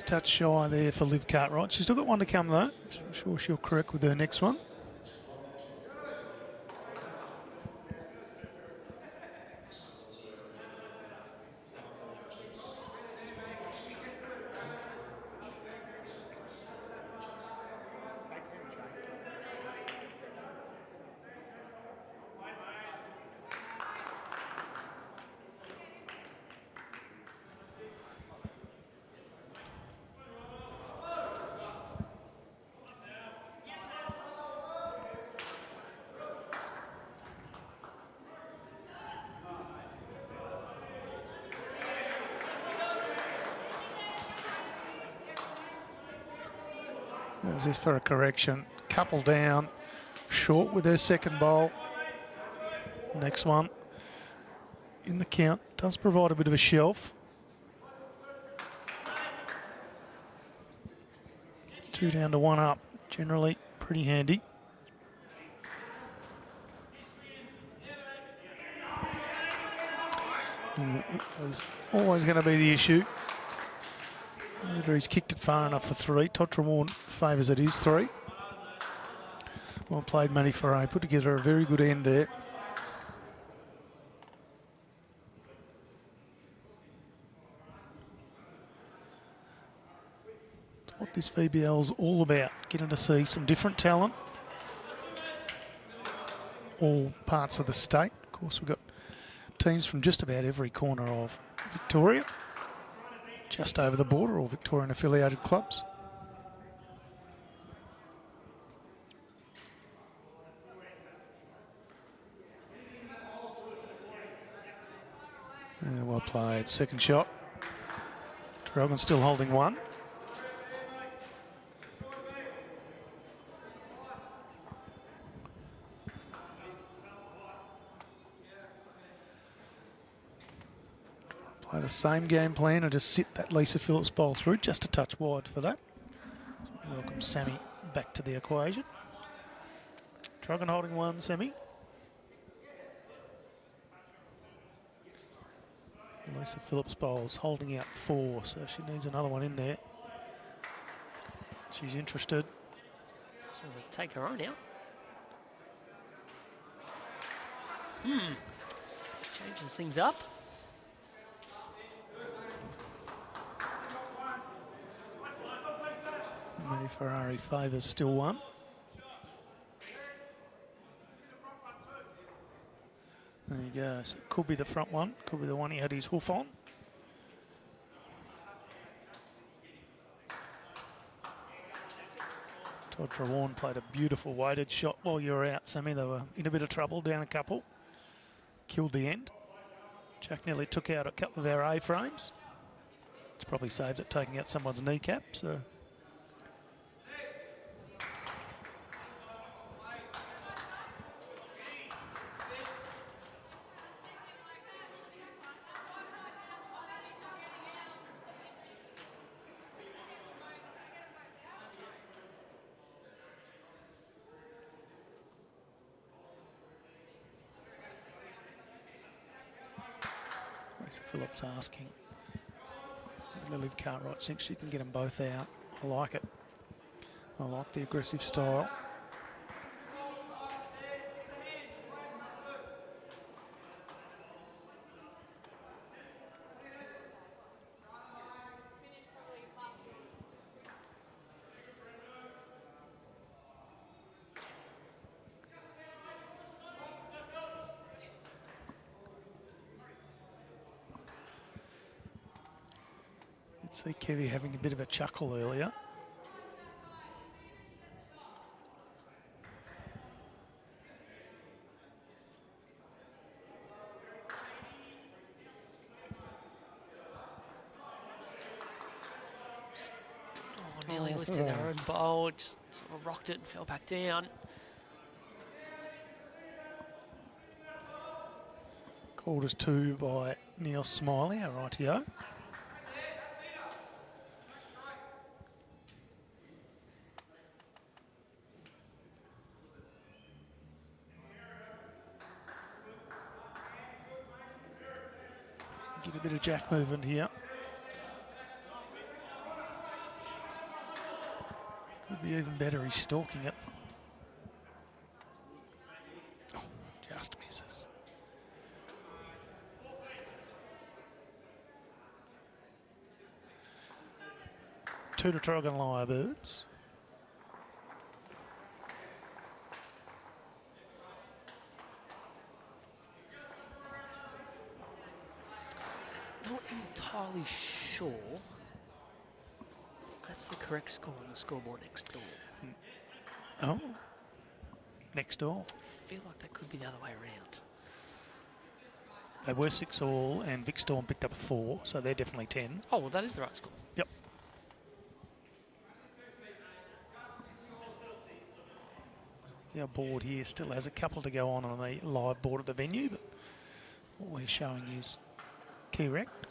Touch shy there for Liv Cartwright. She's still got one to come though. I'm sure she'll correct with her next one. There's this for a correction. Couple down, short with her second bowl. Next one in the count. Does provide a bit of a shelf. 2 down to 1 up. Generally pretty handy. It was always going to be the issue. Whether he's kicked it far enough for 3. Todd Trewarne favours it is 3. Well played, Matty Ferrari. Put together a very good end there. It's what this VBL's all about. Getting to see some different talent. All parts of the state. Of course, we've got teams from just about every corner of Victoria. Just over the border, all Victorian affiliated clubs. Yeah, well played. Second shot. Traralgon still holding 1. Play the same game plan and just sit that Lisa Phillips bowl through, just a touch wide for that. So welcome Sammy back to the equation. Traralgon holding 1, Sammy. Lisa Phillips bowls holding out 4, so she needs another one in there. She's interested. So we'll take her on now. Changes things up. Matty Ferrari favours still 1. There you go. So it could be the front one. Could be the one he had his hoof on. Todd Trewarne played a beautiful weighted shot while you were out, Sammy. They were in a bit of trouble, down a couple. Killed the end. Jack nearly took out a couple of our A-frames. It's probably saved it taking out someone's kneecap, so... Phillip's asking. Olivia Cartwright thinks she can get them both out. I like it. I like the aggressive style. See Kevy having a bit of a chuckle earlier. Nearly lifted their own bowl, just sort of rocked it and fell back down. Called as 2 by Neil Smiley, our ITO. Get a bit of jack movement here. Could be even better, he's stalking it. Oh, just misses. Two to Traralgon Lyrebirds. Not entirely sure that's the correct score on the scoreboard next door. Oh, next door. I feel like that could be the other way around. They were 6 all, and VicTorian picked up a 4, so they're definitely 10. Oh, well, that is the right score. Yep. Our board here still has a couple to go on the live board of the venue, but what we're showing is correct.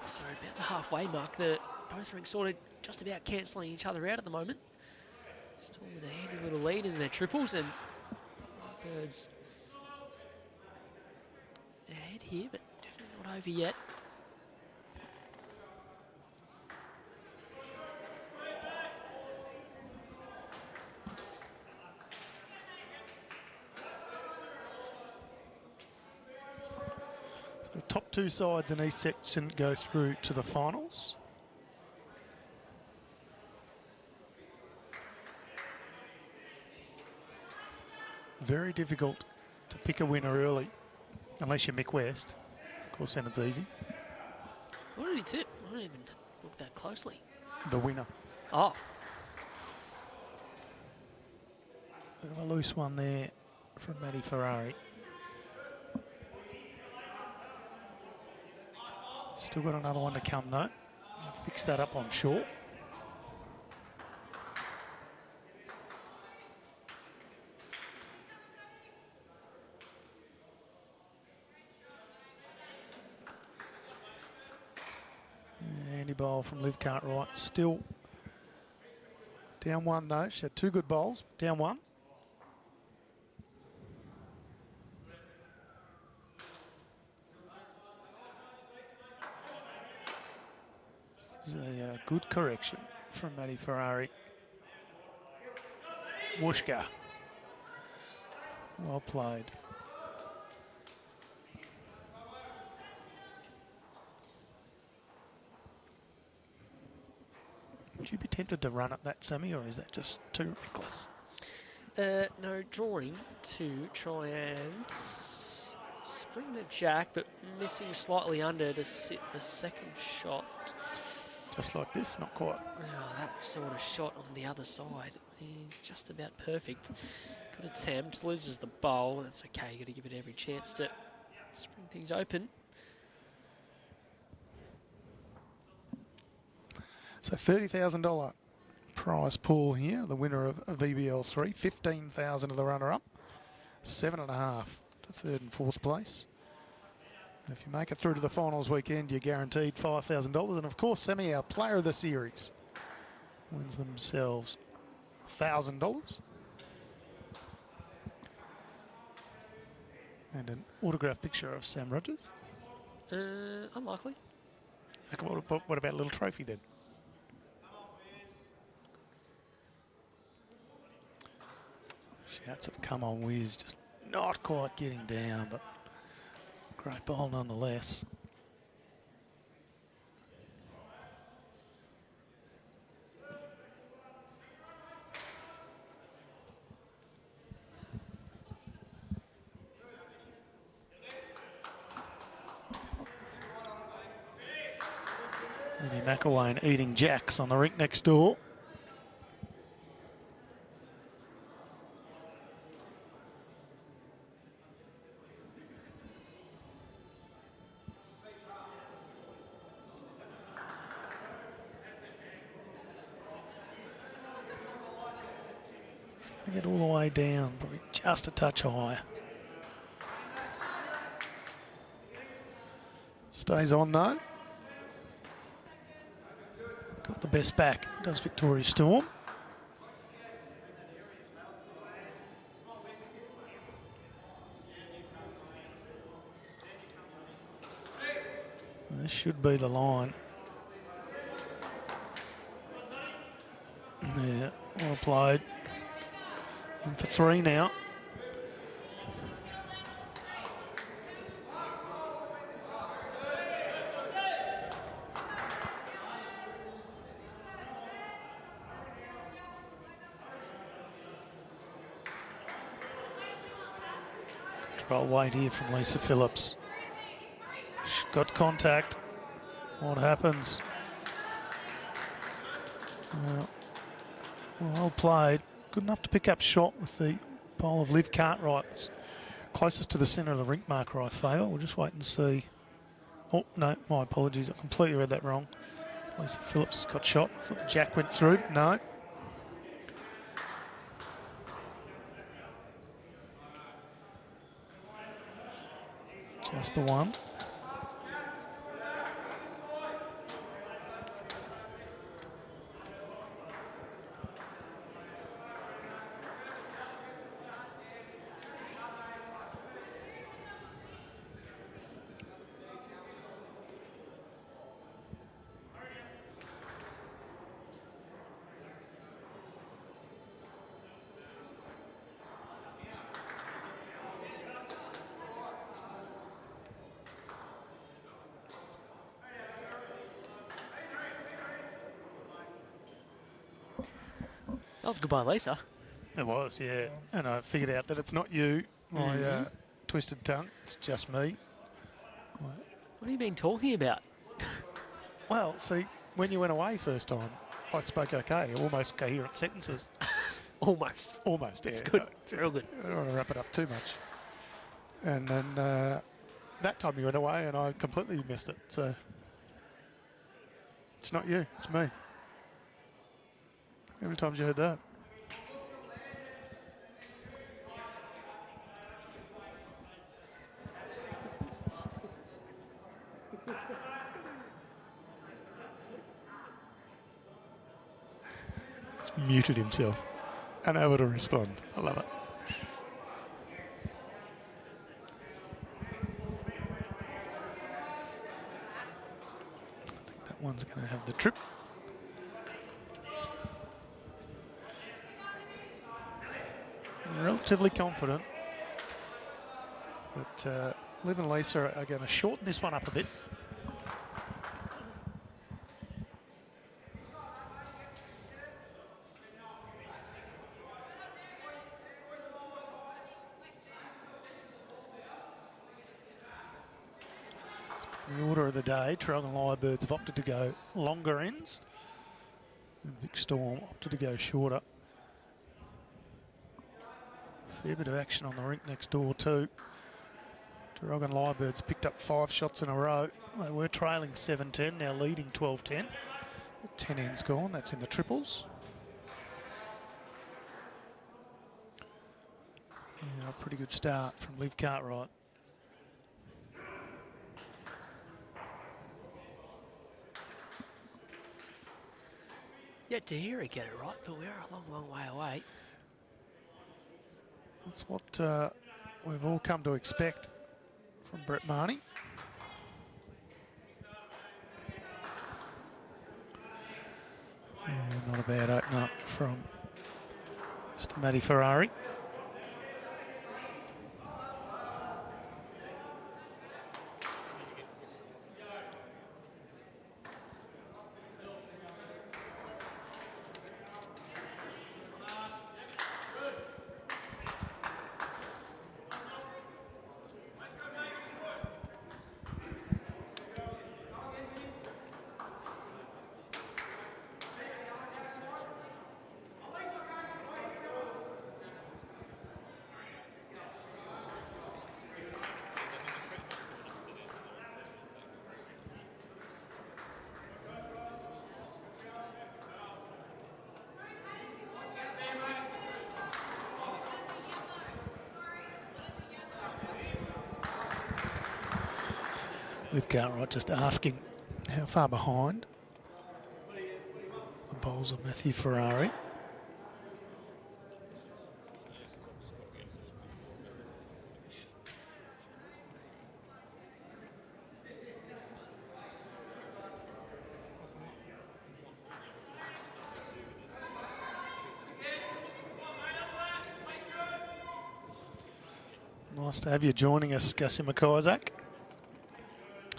So about the halfway mark, both rings sort of just about cancelling each other out at the moment. Still with a handy little lead in their triples, and Birds ahead here, but definitely not over yet. The top 2 sides in each section go through to the finals. Very difficult to pick a winner early, unless you're Mick West. Of course, then it's easy. What did he tip? I didn't even look that closely. The winner. Oh. A loose one there from Matty Ferrari. Still got another one to come though. I'll fix that up, I'm sure. Handy bowl from Liv Cartwright. Still down 1 though. She had 2 good bowls. Down 1. This is a good correction from Matty Ferrari. Wooshka. Well played. Would you be tempted to run at that, Sammy, or is that just too reckless? No, drawing to try and spring the jack, but missing slightly under to sit the second shot. Just like this, not quite. Oh, that sort of shot on the other side is just about perfect. Good attempt, loses the bowl. That's okay, you got to give it every chance to spring things open. So $30,000 prize pool here. The winner of VBL3, 15,000 to the runner-up, 7.5 to third and fourth place. And if you make it through to the finals weekend, you're guaranteed $5,000. And of course, Sammy, our player of the series, wins themselves $1,000. And an autographed picture of Sam Rogers. Unlikely. Okay, what about a little trophy then? Shouts have come on Wiz, just not quite getting down, but great bowl nonetheless. Eddie McElwain eating jacks on the rink next door. Get all the way down, probably just a touch higher. Stays on though. Got the best back, does Victoria Storm. This should be the line. Yeah, well played. In for three now. Control weight here from Lisa Phillips. She's got contact. What happens? Well played. Good enough to pick up shot with the bowl of Liv Cartwright. It's closest to the centre of the rink marker, I favour. We'll just wait and see. Oh, no, my apologies. I completely read that wrong. Lisa Phillips got shot. I thought the jack went through. No. Just the one. That was goodbye, Lisa. It was, yeah. And I figured out that it's not you, my twisted tongue. It's just me. What have you been talking about? Well, see, when you went away first time, I spoke okay, almost coherent sentences. Almost. Almost, yeah. It's good. Real good. I don't want to wrap it up too much. And then that time you went away and I completely missed it. So it's not you, it's me. How many times you heard that? He's muted himself. Unable to respond. I love it. I think that one's going to have the trip. Relatively confident that Liv and Lisa are going to shorten this one up a bit. The order of the day, Traralgon Lyrebirds have opted to go longer ends, and Vic Storm opted to go shorter. Fair bit of action on the rink next door too. Traralgon Lyrebirds picked up 5 shots in a row. They were trailing 7-10, now leading 12-10. 10 ends gone, that's in the triples. Yeah, a pretty good start from Liv Cartwright. Yet to hear her get it right, but we're a long, long way away. That's what we've all come to expect from Brett Marnie. Yeah, not a bad open up from Mr. Matty Ferrari. Liv Cartwright just asking how far behind the bowls of Matthew Ferrari. Nice to have you joining us, Gussie McIsaac.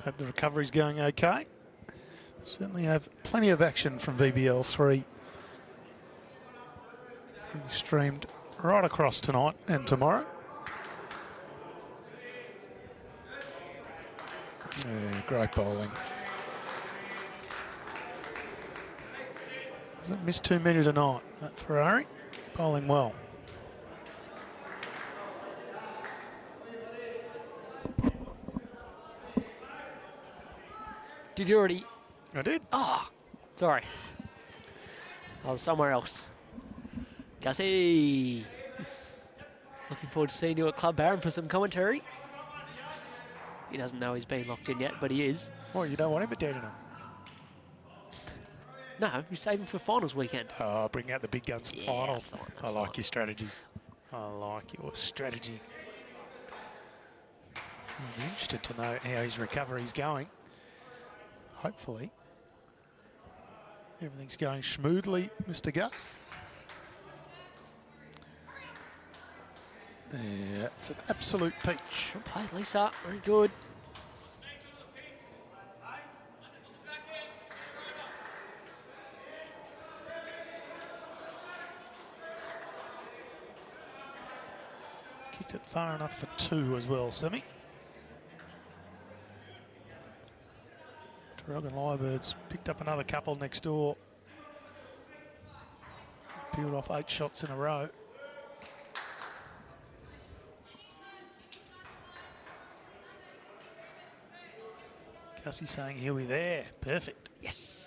Hope the recovery's going okay. Certainly have plenty of action from VBL3 being streamed right across tonight and tomorrow. Yeah, great bowling. Hasn't missed too many tonight, that Ferrari. Bowling well. Did you already? I did. Oh, sorry. I was somewhere else. Gussie. Looking forward to seeing you at Club Barron for some commentary. He doesn't know he's been locked in yet, but he is. Well, you don't want him at Dandenong. No, you save him for finals weekend. Oh, bring out the big guns for finals. That's I like your strategy. I like your strategy. I'm interested to know how his recovery's going. Hopefully, everything's going smoothly, Mr. Gus. Yeah, it's an absolute peach. Good play, Lisa. Very good. Kicked it far enough for 2 as well, Semi. Traralgon Lyrebirds picked up another couple next door. Peeled off 8 shots in a row. Gussie saying he'll be there. Perfect. Yes.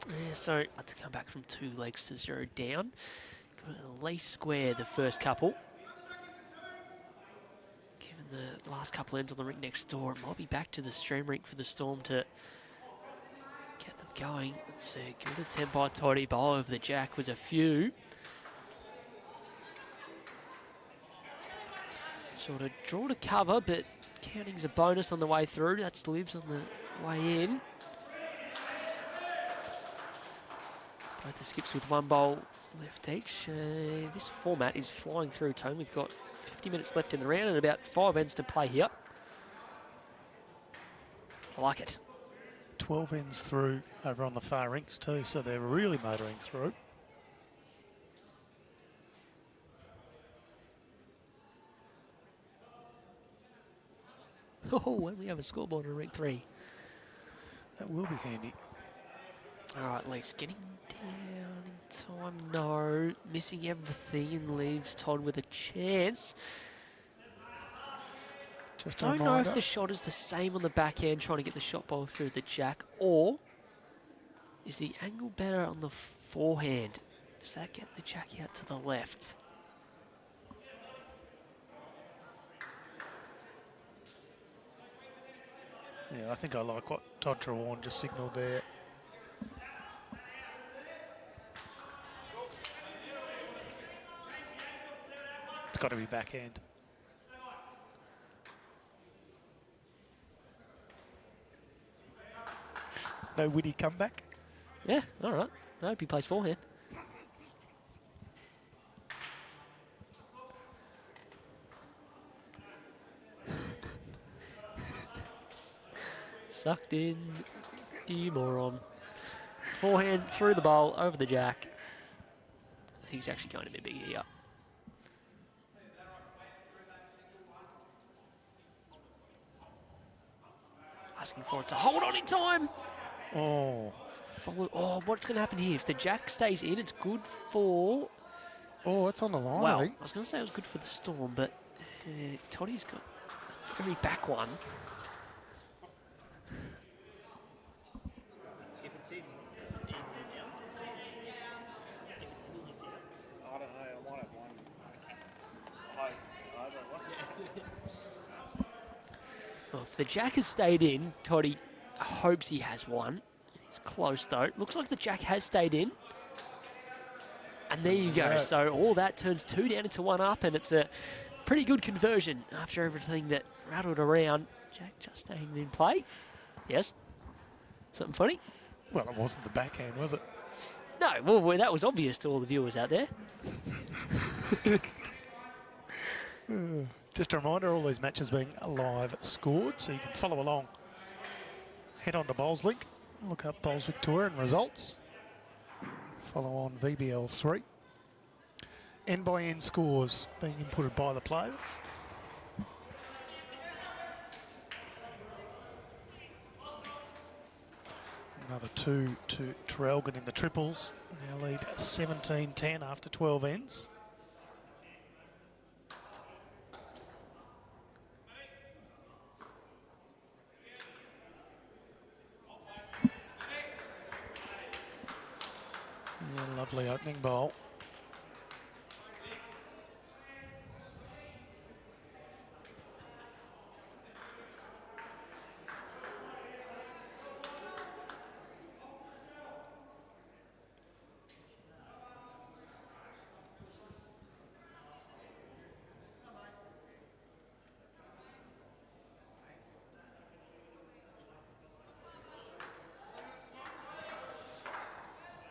Yeah, so had to come back from 2 legs to 0 down. Got at least square the first couple. Given the last couple ends on the rink next door, it might be back to the stream rink for the Storm to get them going. Let's see, good attempt by Toddy. Bowl over the jack was a few. Sort of draw to cover, but counting's a bonus on the way through. That's Livs on the way in. Both the skips with 1 bowl left each. This format is flying through, Tone. We've got 50 minutes left in the round and about 5 ends to play here. I like it. 12 ends through over on the far rinks too, so they're really motoring through. Oh, and we have a scoreboard on rink 3. That will be handy. All right, Lee's getting down in time. No, missing everything and leaves Todd with a chance. Just a Don't know reminder. if the shot is the same on the back end, trying to get the shot ball through the jack, or is the angle better on the forehand? Does that get the jack out to the left? Yeah, I think I like what Todd Trewarne just signalled there. It's got to be backhand. No witty comeback. Yeah, all right. I hope he plays forehand. Sucked in, you moron. Forehand through the bowl, over the jack. I think he's actually going to be big here. Asking for it to hold on in time. Oh. Follow. Oh, what's going to happen here? If the jack stays in, it's good for... Oh, it's on the line, Well, I think. I was going to say it was good for the Storm, but Toddy's got the very back one. Well, if the jack has stayed in, Toddy hopes he has one. He's close though. Looks like the jack has stayed in. And there you go. Yeah. So all that turns 2 down into 1 up, and it's a pretty good conversion after everything that rattled around. Jack just staying in play. Yes. Something funny? Well, it wasn't the backhand, was it? No, well, that was obvious to all the viewers out there. Just a reminder, all these matches being live scored, so you can follow along. Head on to Bowls Link, look up Bowls Victorian results. Follow on VBL3. End by end scores being inputted by the players. Another 2 to Traralgon in the triples. Now lead 17-10 after 12 ends. Yeah, lovely opening bowl.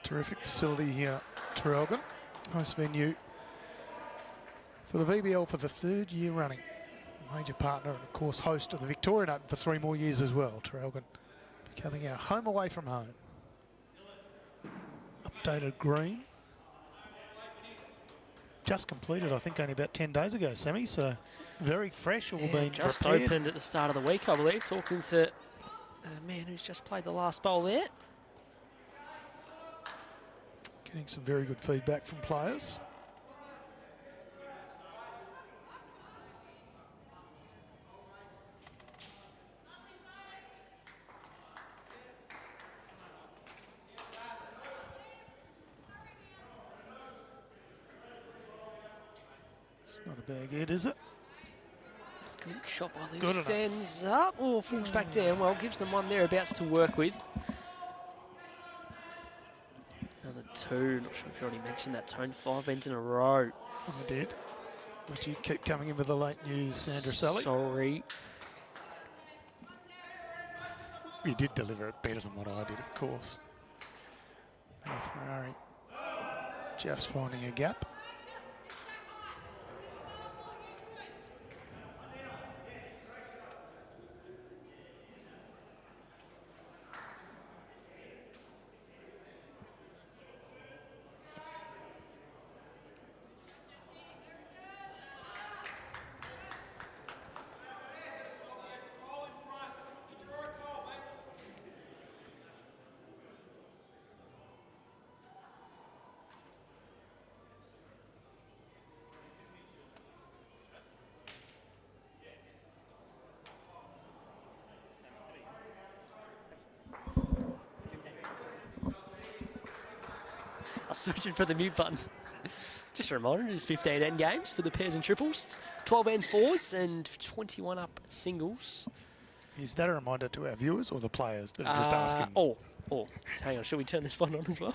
Terrific facility here, Traralgon, host venue for the VBL for the 3rd year running. Major partner and of course host of the Victorian Open for 3 more years as well. Traralgon becoming our home away from home. Updated green. Just completed, I think, only about 10 days ago, Sammy, so very fresh, all being Just prepared. opened at the start of the week, I believe, talking to a man who's just played the last bowl there. Getting some very good feedback from players. It's not a bag hit, is it? Good shot by Liv. Good enough. Stands up, or falls back down. Well, gives them one thereabouts to work with. Another 2. Not sure if you already mentioned that, Tone. 5 ends in a row. I did. But you keep coming in with the late news, Sandra Sully. Sorry. You did deliver it better than what I did, of course. Ferrari Just finding a gap. Searching for the mute button. Just a reminder, it is 15 end games for the pairs and triples, 12 end fours and 21 up singles. Is that a reminder to our viewers or the players that are just asking? Oh, hang on, should we turn this one on as well?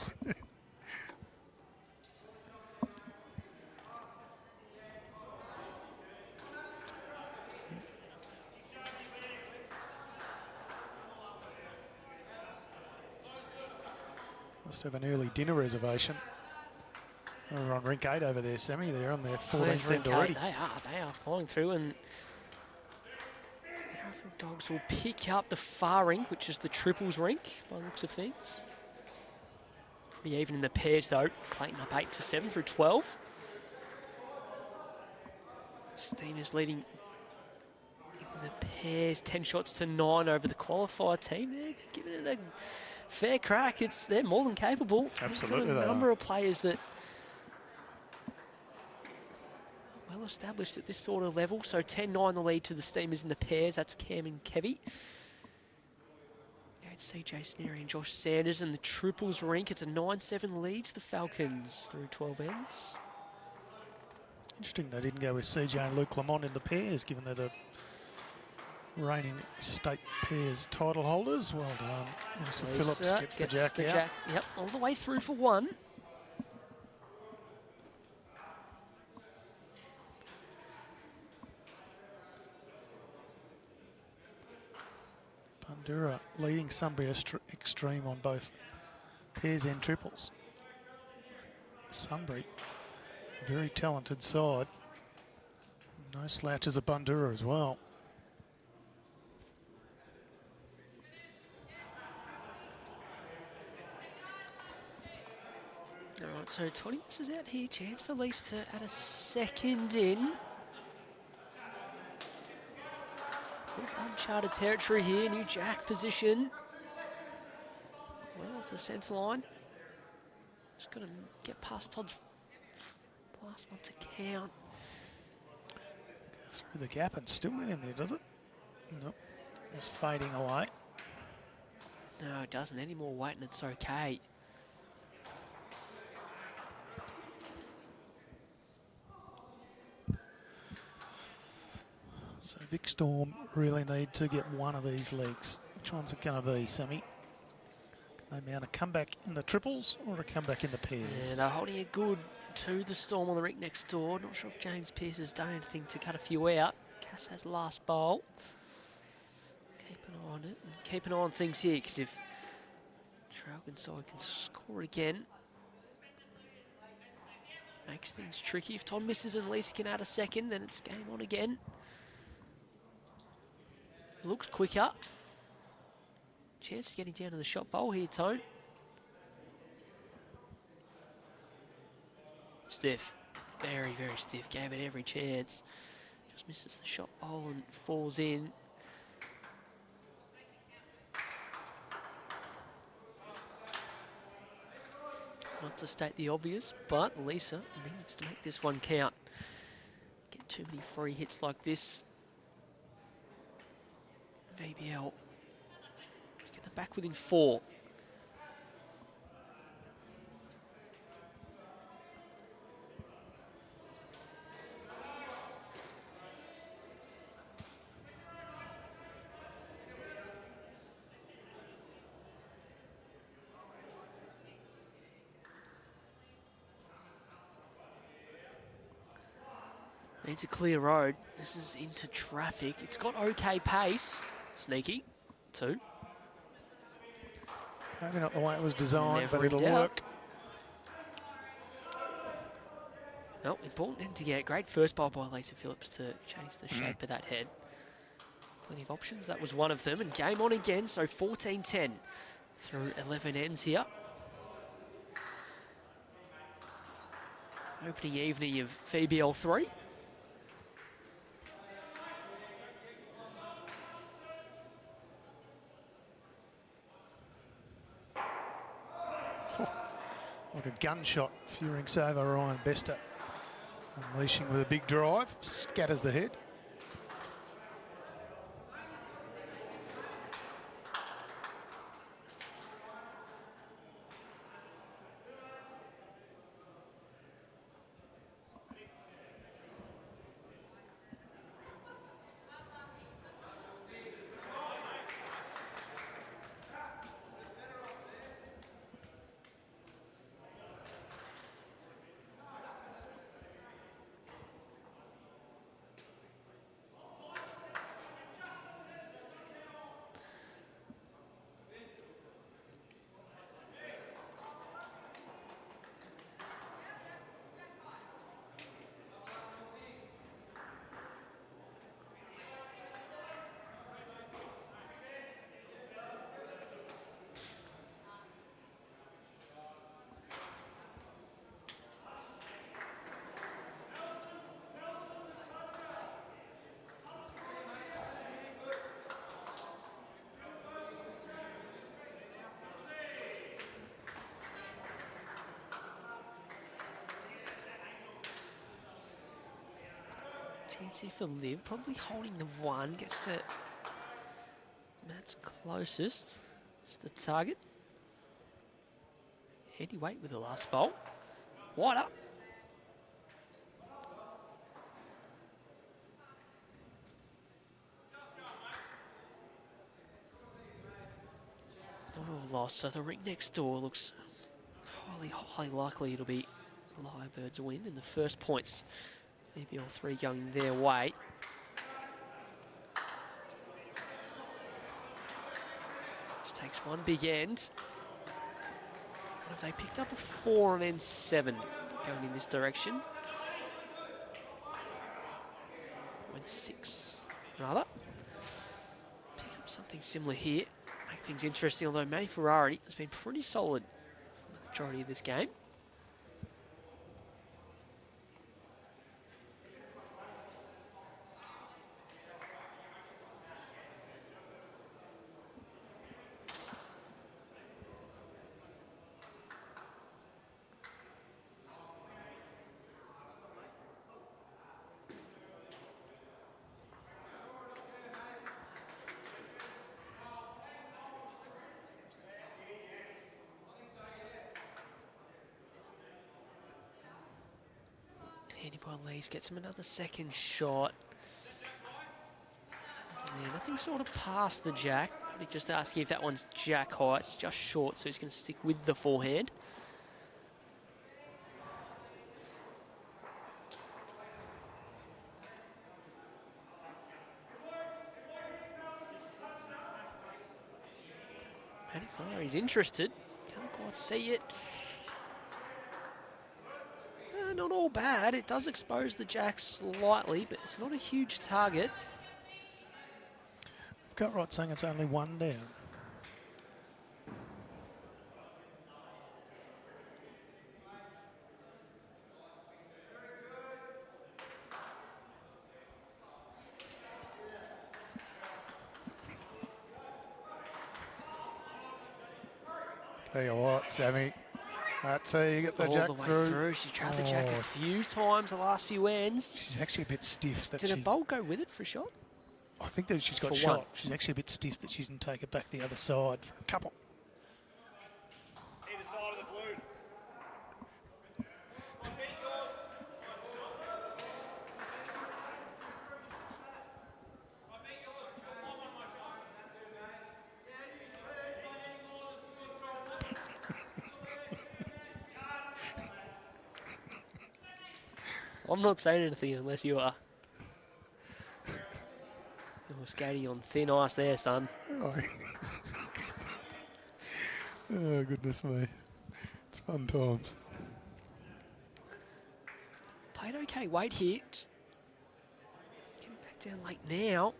Must have an early dinner reservation. We're on rink 8 over there, Sammy. They're on their 14th end already. They are flying through, and the Alfred Dogs will pick up the far rink, which is the triples rink, by the looks of things. Pretty even in the pairs, though. Clayton up 8-7 through 12. Steamers leading in the pairs, 10 shots to 9 over the qualifier team. They're giving it a fair crack. They're more than capable. Absolutely, a number of players that are well established at this sort of level. So 10-9 the lead to the Steamers in the pairs. That's Cam and Kevy. It's CJ Sneary and Josh Sanders in the triples rink. It's a 9-7 lead to the Falcons through 12 ends. Interesting they didn't go with CJ and Luke Lamont in the pairs, given they're the reigning state pairs title holders. Well done. So Phillips gets the jack out. Yep, all the way through for one. Bandura leading Sunbury Extreme on both pairs and triples. Sunbury, very talented side. No slouches at Bandura as well. All right, so 20 misses out here. Chance for Lease to add a second in. Uncharted territory here. New jack position. Well off the centre line. Just got to get past Todd's last one to count. Go through the gap and still went in there, does it? Nope. It's fading away. No, it doesn't anymore. Wait, and it's okay. So Vic Storm really need to get one of these legs. Which one's it going to be, Sammy? Can they mount a comeback in the triples or a comeback in the pairs? Yeah, they're holding it good to the Storm on the rink next door. Not sure if James Pearce has done anything to cut a few out. Cass has last bowl. Keep an eye on it and keep an eye on things here, because if Traralgon side can score again, makes things tricky. If Todd misses and Lisa can add a second, then it's game on again. Looks quicker. Chance of getting down to the shot bowl here, Tone. Stiff. Very, very stiff. Gave it every chance. Just misses the shot bowl and falls in. Not to state the obvious, but Lisa needs to make this one count. Get too many free hits like this. VBL. Get them back within 4. Needs a clear road. This is into traffic. It's got okay pace. Sneaky. 2. Maybe not the way it was designed, Never but it'll in doubt. work. Well, important to get great first bowl by Lisa Phillips to change the shape of that head. Plenty of options. That was one of them. And game on again. So 14-10 through 11 ends here. Opening evening of VBL3. Like a gunshot, Furings over Ryan Bester. Unleashing with a big drive, scatters the head. Chance for Liv, probably holding the one, gets to Matt's closest. It's the target. Heavyweight with the last bowl. Wide up. Not all lost, so the ring next door looks highly likely it'll be Lyrebirds win in the first points. VBL3 going their way. Just takes one big end. What have they picked up? A 4 and then 7 going in this direction. Went 6 rather. Pick up something similar here. Make things interesting, although Matty Ferrari has been pretty solid for the majority of this game. Lees gets him another second shot. Yeah, nothing sort of past the jack. He's just asking if that one's jack high. It's just short, so he's going to stick with the forehand. Matty Ferrari's interested. Can't quite see it. Not all bad. It does expose the jack slightly, but it's not a huge target. Cartwright saying it's only one down. Tell you what, Sammy. That's how you get the jack through. She tried the jack a few times the last few ends. She's actually a bit stiff. Did a bowl go with it for a shot? I think that she's got shot. She's actually a bit stiff that she didn't take it back the other side for a couple. Either side of the blue. I'm not saying anything unless you are. You're skating on thin ice there, son. Oh, oh goodness me. It's fun times. played okay weight here. Just getting back down late now.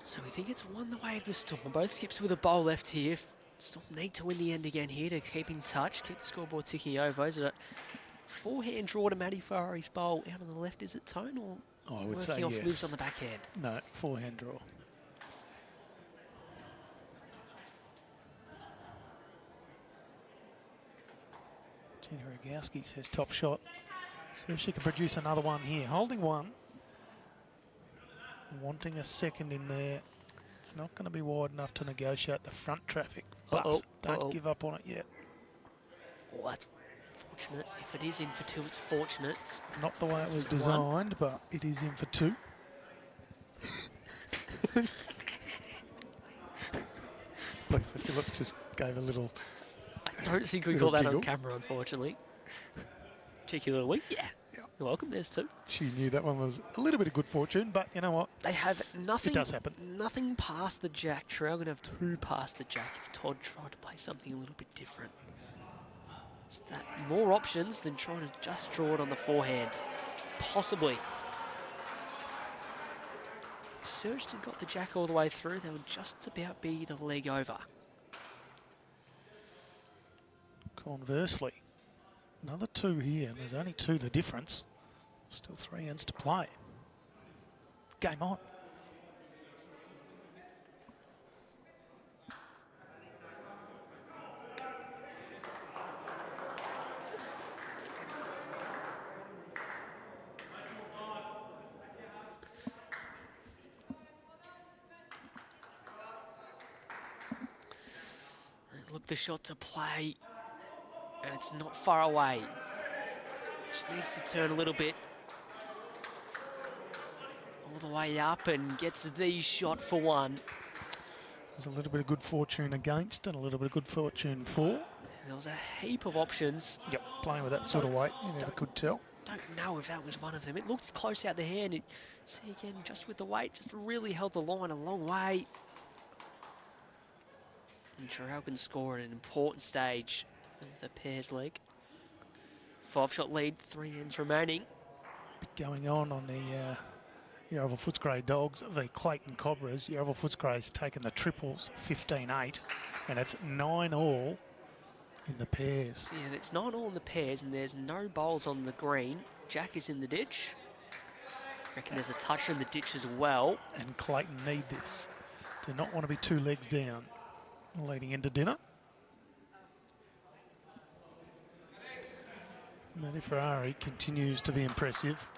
So we think it's won the way of the Storm. Both skips with a bowl left here. Storm need to win the end again here to keep in touch, keep the scoreboard ticking over. Is it a forehand draw to Matty Ferrari's bowl out on the left? Is it Tone or I would say working off yes. Livs on the backhand? No, forehand draw. Gina Rogowski says top shot. See if she can produce another one here. Holding one. Wanting a second in there. It's not going to be wide enough to negotiate the front traffic, but don't give up on it yet. Oh, that's fortunate. If it is in for two, it's fortunate. It's not the way it was designed, but it is in for two. Looks like Phillip just gave a little... I don't think we got that on camera, unfortunately. Cheeky little wink, yeah. You're welcome, there's two. She knew that one was a little bit of good fortune, but you know what? They have nothing. It does happen. Nothing past the jack. Traralgon have two past the jack if Todd tried to play something a little bit different. Is that more options than trying to just draw it on the forehand? Possibly. Surged and got the jack all the way through. They would just about be the leg over. Conversely, another two here, and there's only two the difference. Still 3 ends to play. Game on. Look, the shot to play, and it's not far away. Just needs to turn a little bit. All the way up and gets the shot for one. There's a little bit of good fortune against and a little bit of good fortune for. There was a heap of options. Yep, playing with that sort of weight, you never could tell. Don't know if that was one of them. It looked close out the hand. See again, just with the weight, just really held the line a long way. And Traralgon score at an important stage of the pairs leg. 5-shot lead, 3 ends remaining. Going on the Yeovil Footscray Dogs v Clayton Cobras. Yeovil Footscray's taken the triples 15-8, and it's 9-all in the pairs. Yeah, it's 9-all in the pairs, and there's no bowls on the green. Jack is in the ditch. Reckon there's a toucher in the ditch as well. And Clayton need this. Do not want to be 2 legs down leading into dinner. Matty Ferrari continues to be impressive.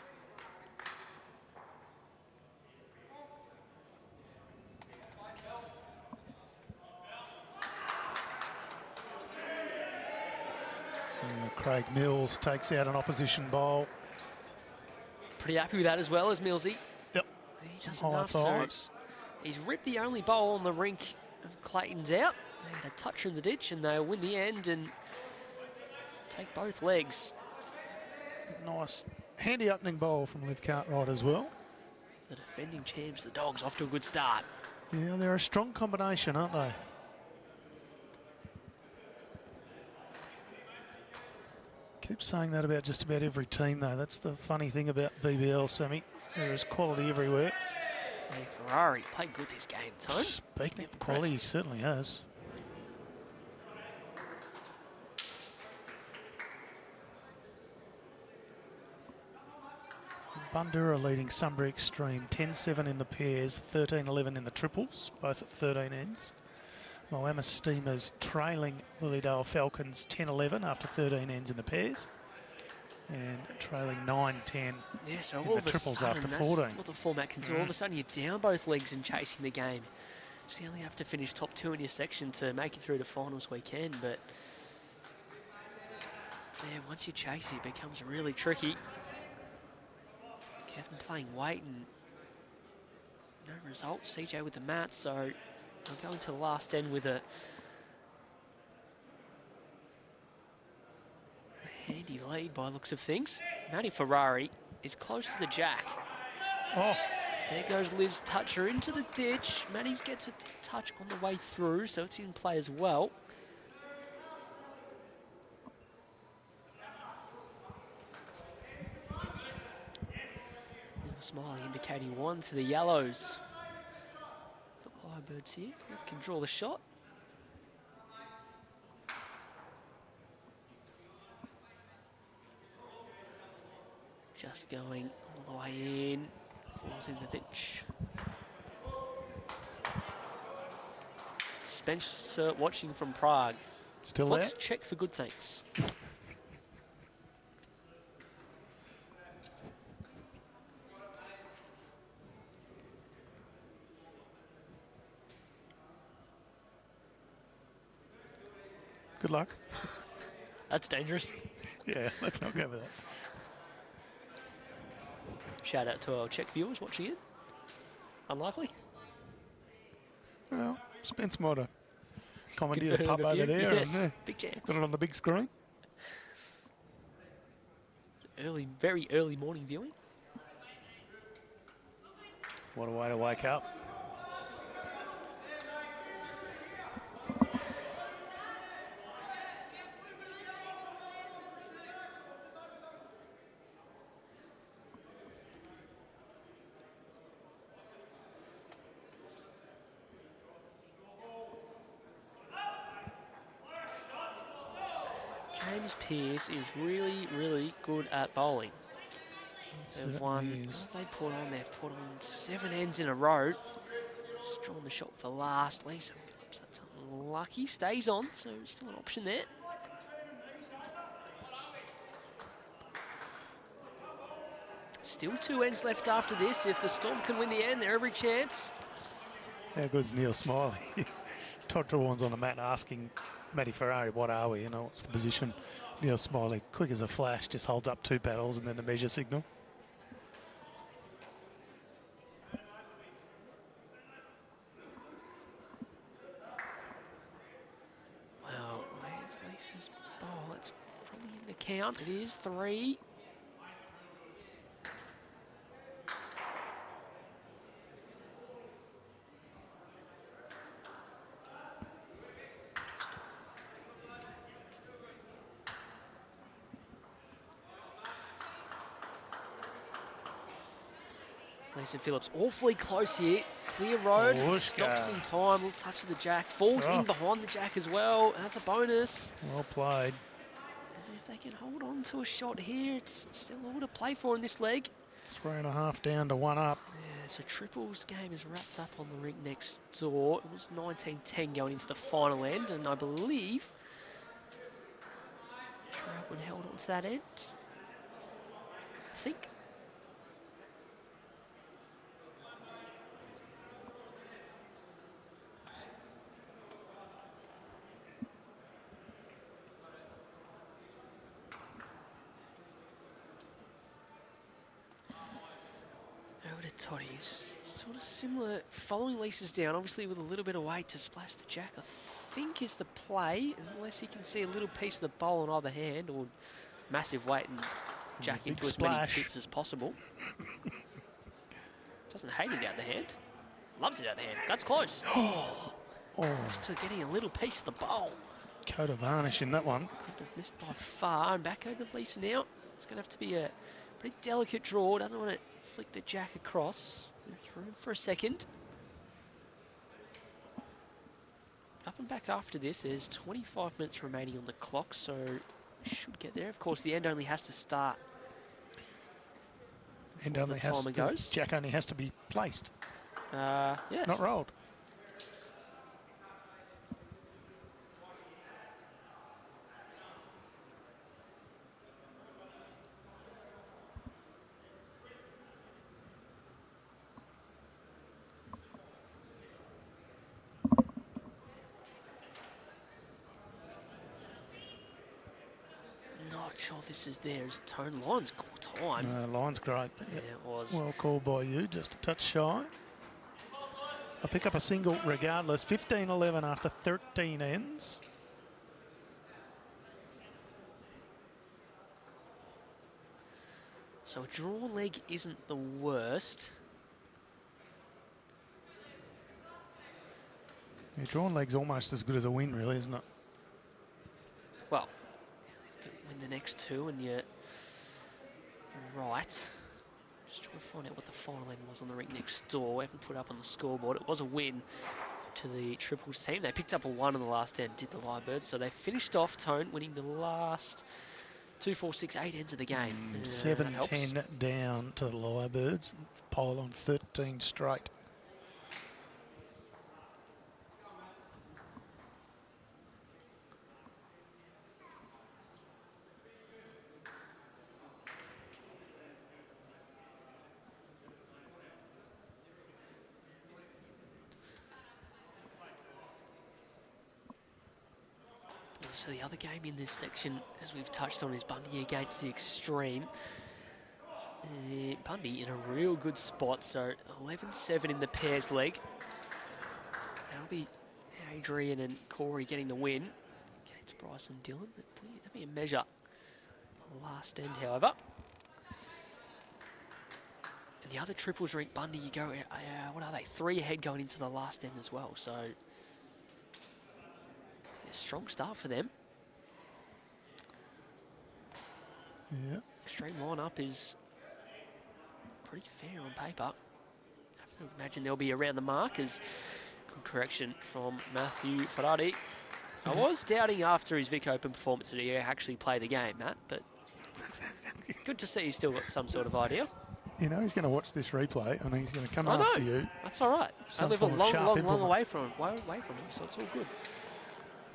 Craig Mills takes out an opposition bowl. Pretty happy with that as well as Millsy. Yep. He does High enough, fives. so he's ripped the only bowl on the rink of Clayton's out. They had a touch in the ditch and they'll win the end and take both legs. Nice handy opening bowl from Liv Cartwright as well. The defending champs, the Dogs, off to a good start. Yeah, they're a strong combination, aren't they? Keep saying that about just about every team, though. That's the funny thing about VBL, Sammy. There is quality everywhere. Hey, Ferrari played good this game, Tone. Speaking of quality, he certainly has. Bundura leading Sunbury Extreme, 10-7 in the pairs, 13-11 in the triples, both at 13 ends. Moama Steamers trailing Lilydale Falcons 10-11 after 13 ends in the pairs. And trailing 9-10 yeah, so in all the of a triples sudden, after that's 14. what the format can do. All of a sudden, you're down both legs and chasing the game. So you only have to finish top 2 in your section to make it through to finals weekend. But yeah, once you chase it becomes really tricky. Kevin playing weight and no result. CJ with the mat, so they'll go into the last end with a lead by looks of things. Matty Ferrari is close to the jack. Oh, There goes Liv's toucher into the ditch. Matty's gets a touch on the way through, so it's in play as well. Smiley indicating one to the yellows. The Lyrebirds here can draw the shot. Just going all the way in, falls in the ditch. Spencer watching from Prague. still Let's there? check for good thanks. Good luck. That's dangerous. Yeah, let's not go with that. Shout out to our Czech viewers watching it. Unlikely. Well, Spence might have commandeered a Converted pub a over few. there Yes, and big chance. got it on the big screen. Very early morning viewing. What a way to wake up. James Pearce is really, really good they've won. Certainly is. What have they put on? They've put on 7 ends in a row. Just drawn the shot for the last. Lisa Phillips, that's unlucky. Stays on, so still an option there. Still 2 ends left after this. If the Storm can win the end, they're every chance. How good's Neil Smiley? Todd Trewarne's on the mat asking Matty Ferrari, what are we? You know, what's the position? Neil Smiley, quick as a flash, just holds up 2 paddles and then the measure signal. Well, lands Lisa's ball. It's probably in the count. It is 3. Lisa Phillips awfully close here. Clear road, stops in time, little touch of the jack, falls in behind the jack as well. That's a bonus. Well played. And if they can hold on to a shot here, it's still all to play for in this leg. 3.5 down to 1 up. Yeah, so Triple's game is wrapped up on the rink next door. It was 19-10 going into the final end, and I believe Traralgon held on to that end. I think. Over to Toddy, just sort of similar, following Lisa's down, obviously with a little bit of weight to splash the jack, I think is the play, unless he can see a little piece of the bowl on either hand, or massive weight and jack into as many bits as possible. Doesn't hate it out the hand, loves it out the hand, that's close. Just to getting a little piece of the bowl. Coat of varnish in that one. Could have missed by far, and back over to Lisa now. It's going to have to be a pretty delicate draw, doesn't want to flick the jack across. There's room for a second. Up and back after this, there's 25 minutes remaining on the clock, so should get there. Of course, the end only has to start. And only has to, jack only has to be placed. Yes. Not rolled. Not sure this is there. Is it Tone? Line's good time. Line's great. Yeah, it was. Well called by you, just a touch shy. I pick up a single regardless. 15-11 after 13 ends. So a draw leg isn't the worst. Yeah, drawn leg's almost as good as a win, really, isn't it? Well, you have to win the next two and you're right. Just trying to find out what the final end was on the rink next door. We haven't put up on the scoreboard. It was a win to the triples team. They picked up a 1 on the last end, did the Lyrebirds. So they finished off, Tone, winning the last 2, 4, 6, 8 ends of the game. 7-10 down to the Lyrebirds. Pile on 13 straight. So the other game in this section, as we've touched on, is Bundy against the Extreme. Bundy in a real good spot, so 11-7 in the pairs leg. That'll be Adrian and Corey getting the win against Bryce and Dylan. That'll be a measure. Last end, however. And the other triples rink, Bundy, you go, what are they? 3 ahead going into the last end as well, so a strong start for them. Yeah. Extreme lineup is pretty fair on paper. I have to imagine they'll be around the mark. As good correction from Matthew Ferrari. I was doubting after his Vic Open performance that he actually play the game, Matt, but good to see he's still got some sort of idea. You know he's going to watch this replay and he's going to come after you. That's all right. I live a long way from him, so it's all good.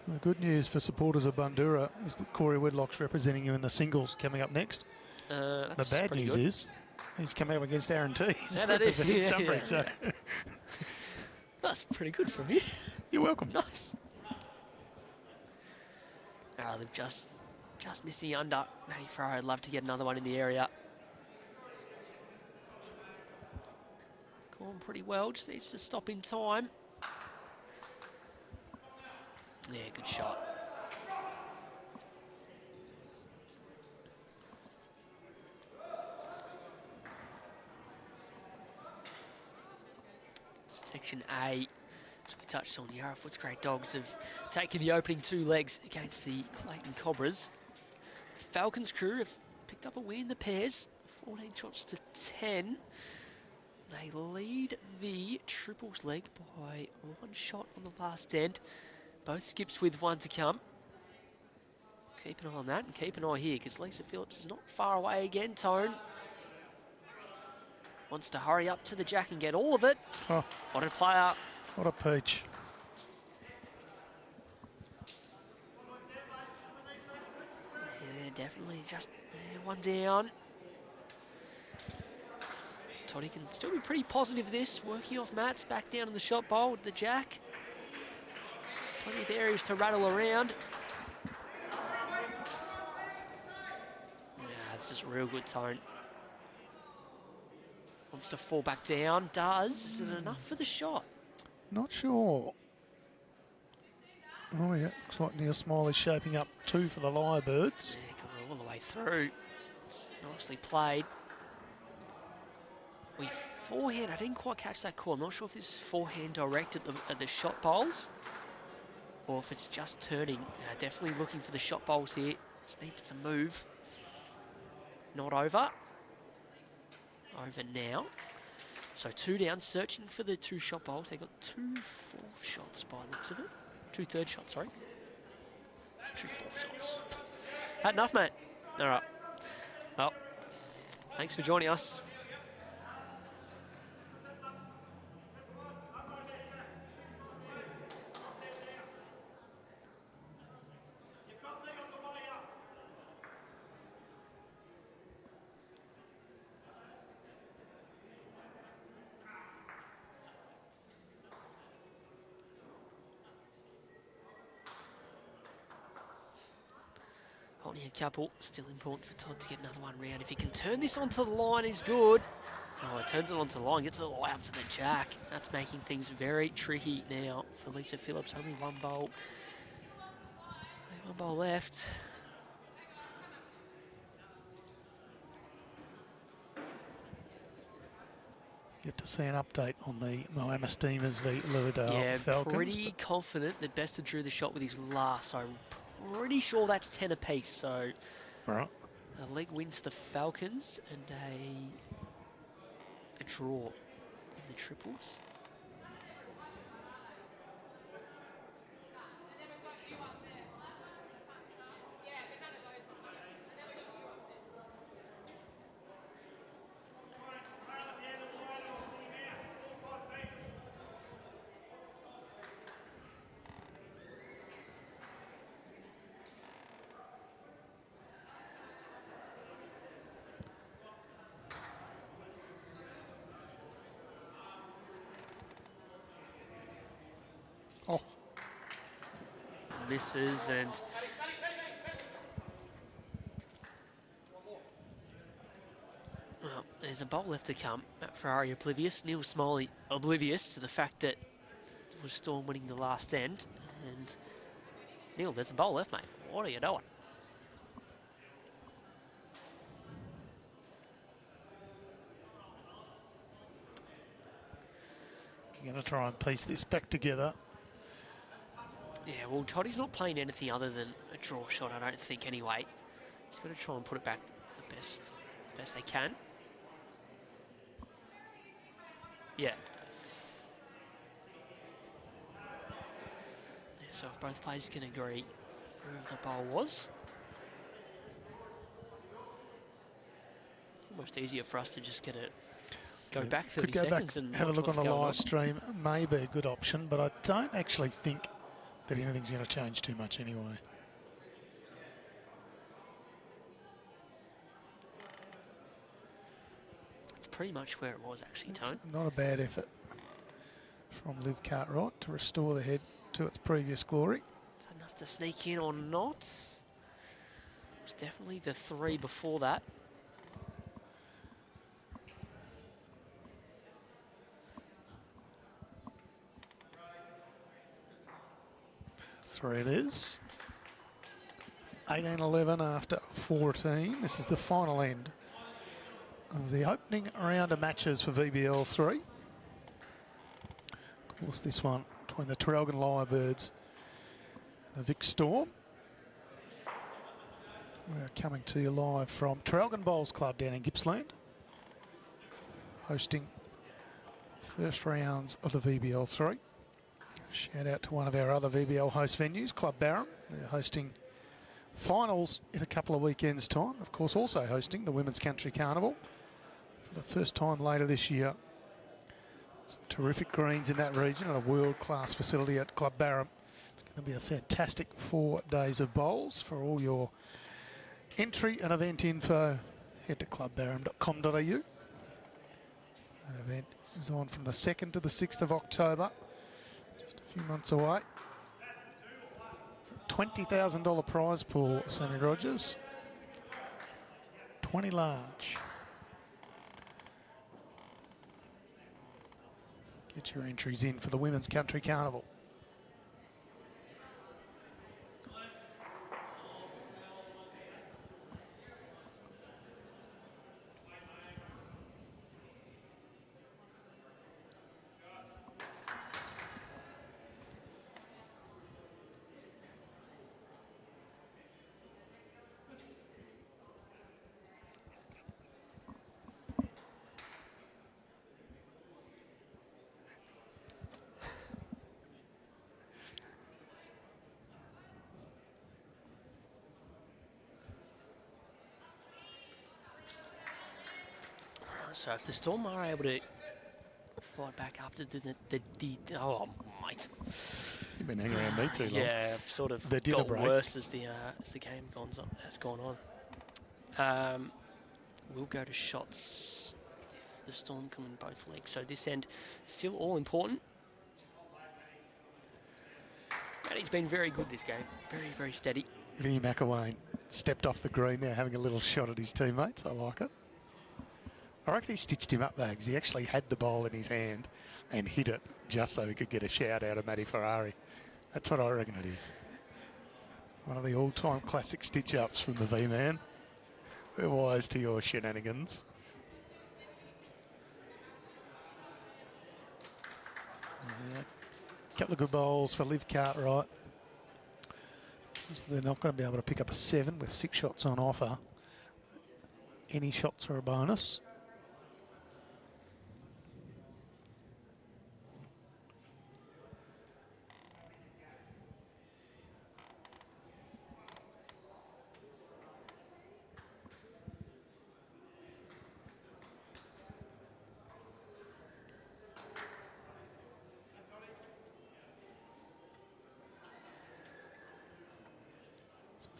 The good news for supporters of Bundoora is that Corey Whitlock's representing you in the singles coming up next. The bad news is he's coming up against Aaron T. Yeah, that is. Sunbury, so. That's pretty good from you. You're welcome. Nice. They've just missing under. Matty Ferrari would love to get another one in the area. Going pretty well, just needs to stop in time. Yeah, good shot. Section A, as we touched on, the Yarra Footscray Dogs have taken the opening 2 legs against the Clayton Cobras. Falcons crew have picked up a win in the pairs, 14 shots to 10. They lead the triples leg by 1 shot on the last end. Both skips with 1 to come. Keep an eye on that and keep an eye here because Lisa Phillips is not far away again. Tone wants to hurry up to the jack and get all of it. Oh, What a player. what a peach. Yeah, definitely just 1 down. Toddy can still be pretty positive this. Working off mats, back down in the shot bowl with the jack. Plenty of areas to rattle around. Yeah, this is a real good tone. Wants to fall back down. Does. Is it enough for the shot? Not sure. Oh yeah, looks like Neil Smiley's shaping up 2 for the Lyrebirds. Yeah, going all the way through. It's nicely played. We forehand. I didn't quite catch that call. I'm not sure if this is forehand direct at the shot bowls or if it's just turning. Definitely looking for the shot bowls here. Just needs to move. Not over. Over now. So 2 down, searching for the 2 shot bowls. They got 2 fourth shots by the looks of it. 2 third shots, sorry. 2 fourth shots. Had enough, mate. All right. Well, thanks for joining us. Holding a couple, still important for Todd to get another one round. If he can turn this onto the line, he's good. Oh, it turns it onto the line, gets it all out to the jack. That's making things very tricky now for Lisa Phillips. Only 1 bowl. Only 1 bowl left. get to see an update on the Moama Steamers v LYREBIRDS Falcons. Yeah, pretty confident that Bester drew the shot with his last, so I'm pretty sure that's 10 apiece. So Right. a leg win to the Falcons and a draw in the triples. Oh, Misses and well, there's a bowl left to come. Matt Ferrari oblivious, Neil Smiley oblivious to the fact that it was Storm winning the last end. And Neil, there's a bowl left, mate. What are you doing? you're going to try and piece this back together. Yeah, well, Toddy's not playing anything other than a draw shot, I don't think, anyway. He's got to try and put it back the best they can. Yeah. Yeah, so if both players can agree where the bowl was. Almost easier for us to just get it, go back 30 Could go seconds back, and have a watch look on what's the going live stream. May be a good option, but I don't actually think that anything's going to change too much anyway. It's pretty much where it was actually, Tone. Not a bad effort from Liv Cartwright to restore the head to its previous glory. Is that enough to sneak in or not? It was definitely the three before that. Three it is. 18-11 after 14. This is the final end of the opening round of matches for VBL3. Of course, this one between the Traralgon Lyrebirds and the Vic Storm. We're coming to you live from Traralgon Bowls Club down in Gippsland, hosting first rounds of the VBL3. Shout out to one of our other VBL host venues, Club Barham. They're hosting finals in a couple of weekends' time. Of course, also hosting the Women's Country Carnival for the first time later this year. Some terrific greens in that region and a world-class facility at Club Barham. It's going to be a fantastic 4 days of bowls. For all your entry and event info, head to clubbarham.com.au. That event is on from the 2nd to the 6th of October. Just a few months away. It's a $20,000 prize pool, Sammy Rogers. 20 large. Get your entries in for the Women's Country Carnival. So if the Storm are able to fight back after the oh mate, You've been hanging around me too long. yeah, I've sort of The dinner got break. worse as the game has gone on. We'll go to shots if the Storm come in both legs. So this end still all important. And he's been very good this game, very steady. Vinnie McElwain stepped off the green now, having a little shot at his teammates. I like it. I reckon he stitched him up though, because he actually had the ball in his hand and hit it just so he could get a shout out of Matty Ferrari. That's what I reckon it is. One of the all-time classic stitch-ups from the V-Man. We're wise to your shenanigans. couple of good bowls for Liv Cartwright. They're not going to be able to pick up a 7 with 6 shots on offer. Any shots are a bonus.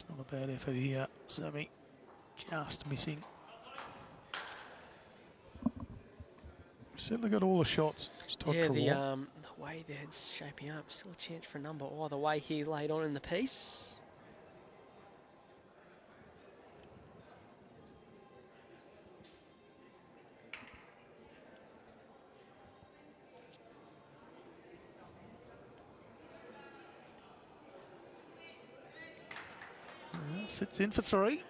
Not a bad effort here, Sammy. Just missing. Certainly got all the shots. Yeah, the way that's shaping up, still a chance for a number either way here late on in the piece. Sits in for 3.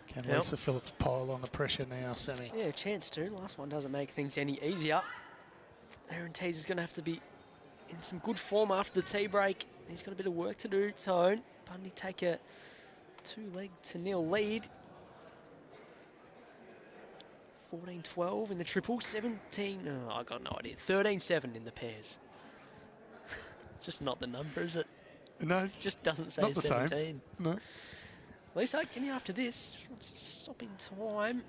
Can Lisa Phillips pile on the pressure now, Sammy? Yeah, a chance to. Last one doesn't make things any easier. Aaron Tees is going to have to be in some good form after the tea break. He's got a bit of work to do, Tone. Bundy take a 2-0 lead. 14-12 in the triple, 17, oh, I got no idea, 13-7 in the pairs. Just not the number, is it? No, it just doesn't say not the 17. Same. No. Lisa, can you after this? Just wants to stop in time.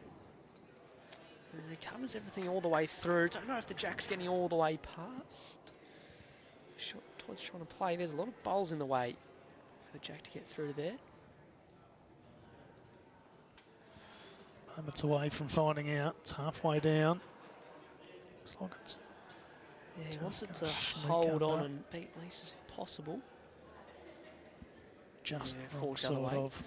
And he covers everything all the way through. Don't know if the jack's getting all the way past. Todd's trying to play. There's a lot of bowls in the way for the jack to get through there. Moments away from finding out. It's halfway down. Looks like it's. Yeah, he wants it to hold on and beat Lisa's if possible. Just falls sort of.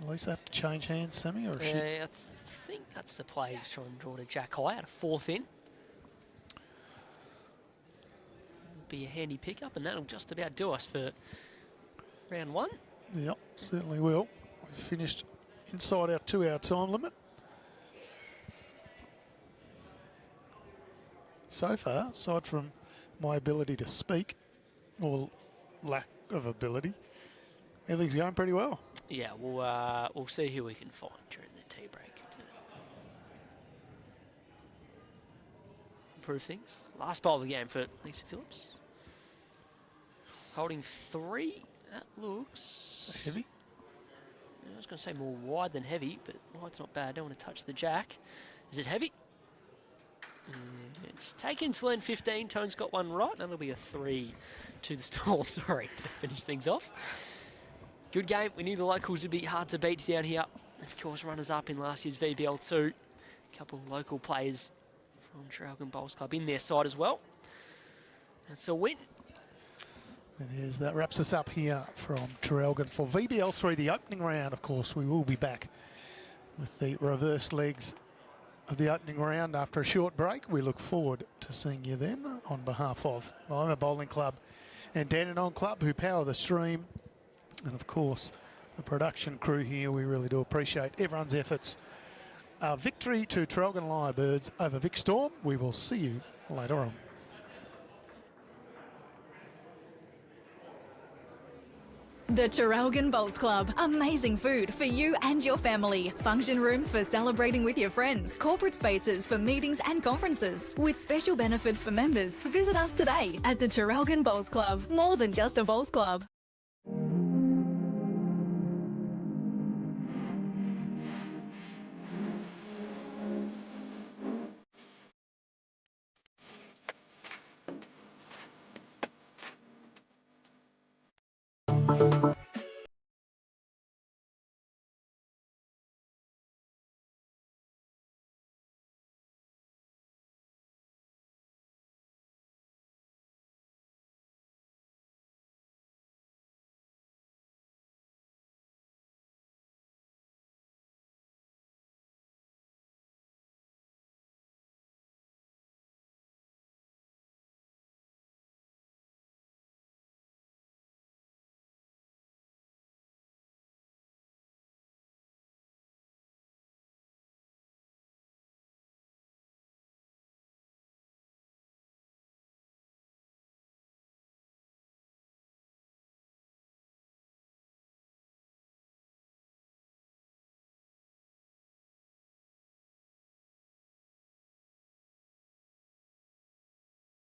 Lisa have to change hands, Sammy, or is she? I think that's the play. He's trying to draw to jack high out of 4th in. Be a handy pickup, and that'll just about do us for round 1. Yep, certainly will. We finished inside our 2-hour time limit. So far, aside from my ability to speak, or lack of ability, everything's going pretty well. Yeah, we'll see who we can find during the tea break to improve things. Last bowl of the game for Lisa Phillips. Holding 3. That looks heavy. I was going to say more wide than heavy, but wide's not bad. I don't want to touch the jack. Is it heavy? It's taken to lane 15. Tone's got one right. That'll be a 3 to the Storm, sorry, to finish things off. Good game. We knew the locals would be hard to beat down here. Of course, runners-up in last year's VBL2. A couple of local players from Traralgon Bowls Club in their side as well. That's a win. And that wraps us up here from Traralgon for VBL3, the opening round. Of course, we will be back with the reverse legs of the opening round after a short break. We look forward to seeing you then on behalf of Moama Bowling Club and Dandenong Club, who power the stream. And of course, the production crew here, we really do appreciate everyone's efforts. Victory to Traralgon Lyrebirds over Vic Storm. We will see you later on. The Traralgon Bowls Club. Amazing food for you and your family. Function rooms for celebrating with your friends. Corporate spaces for meetings and conferences. With special benefits for members. Visit us today at the Traralgon Bowls Club. More than just a bowls club.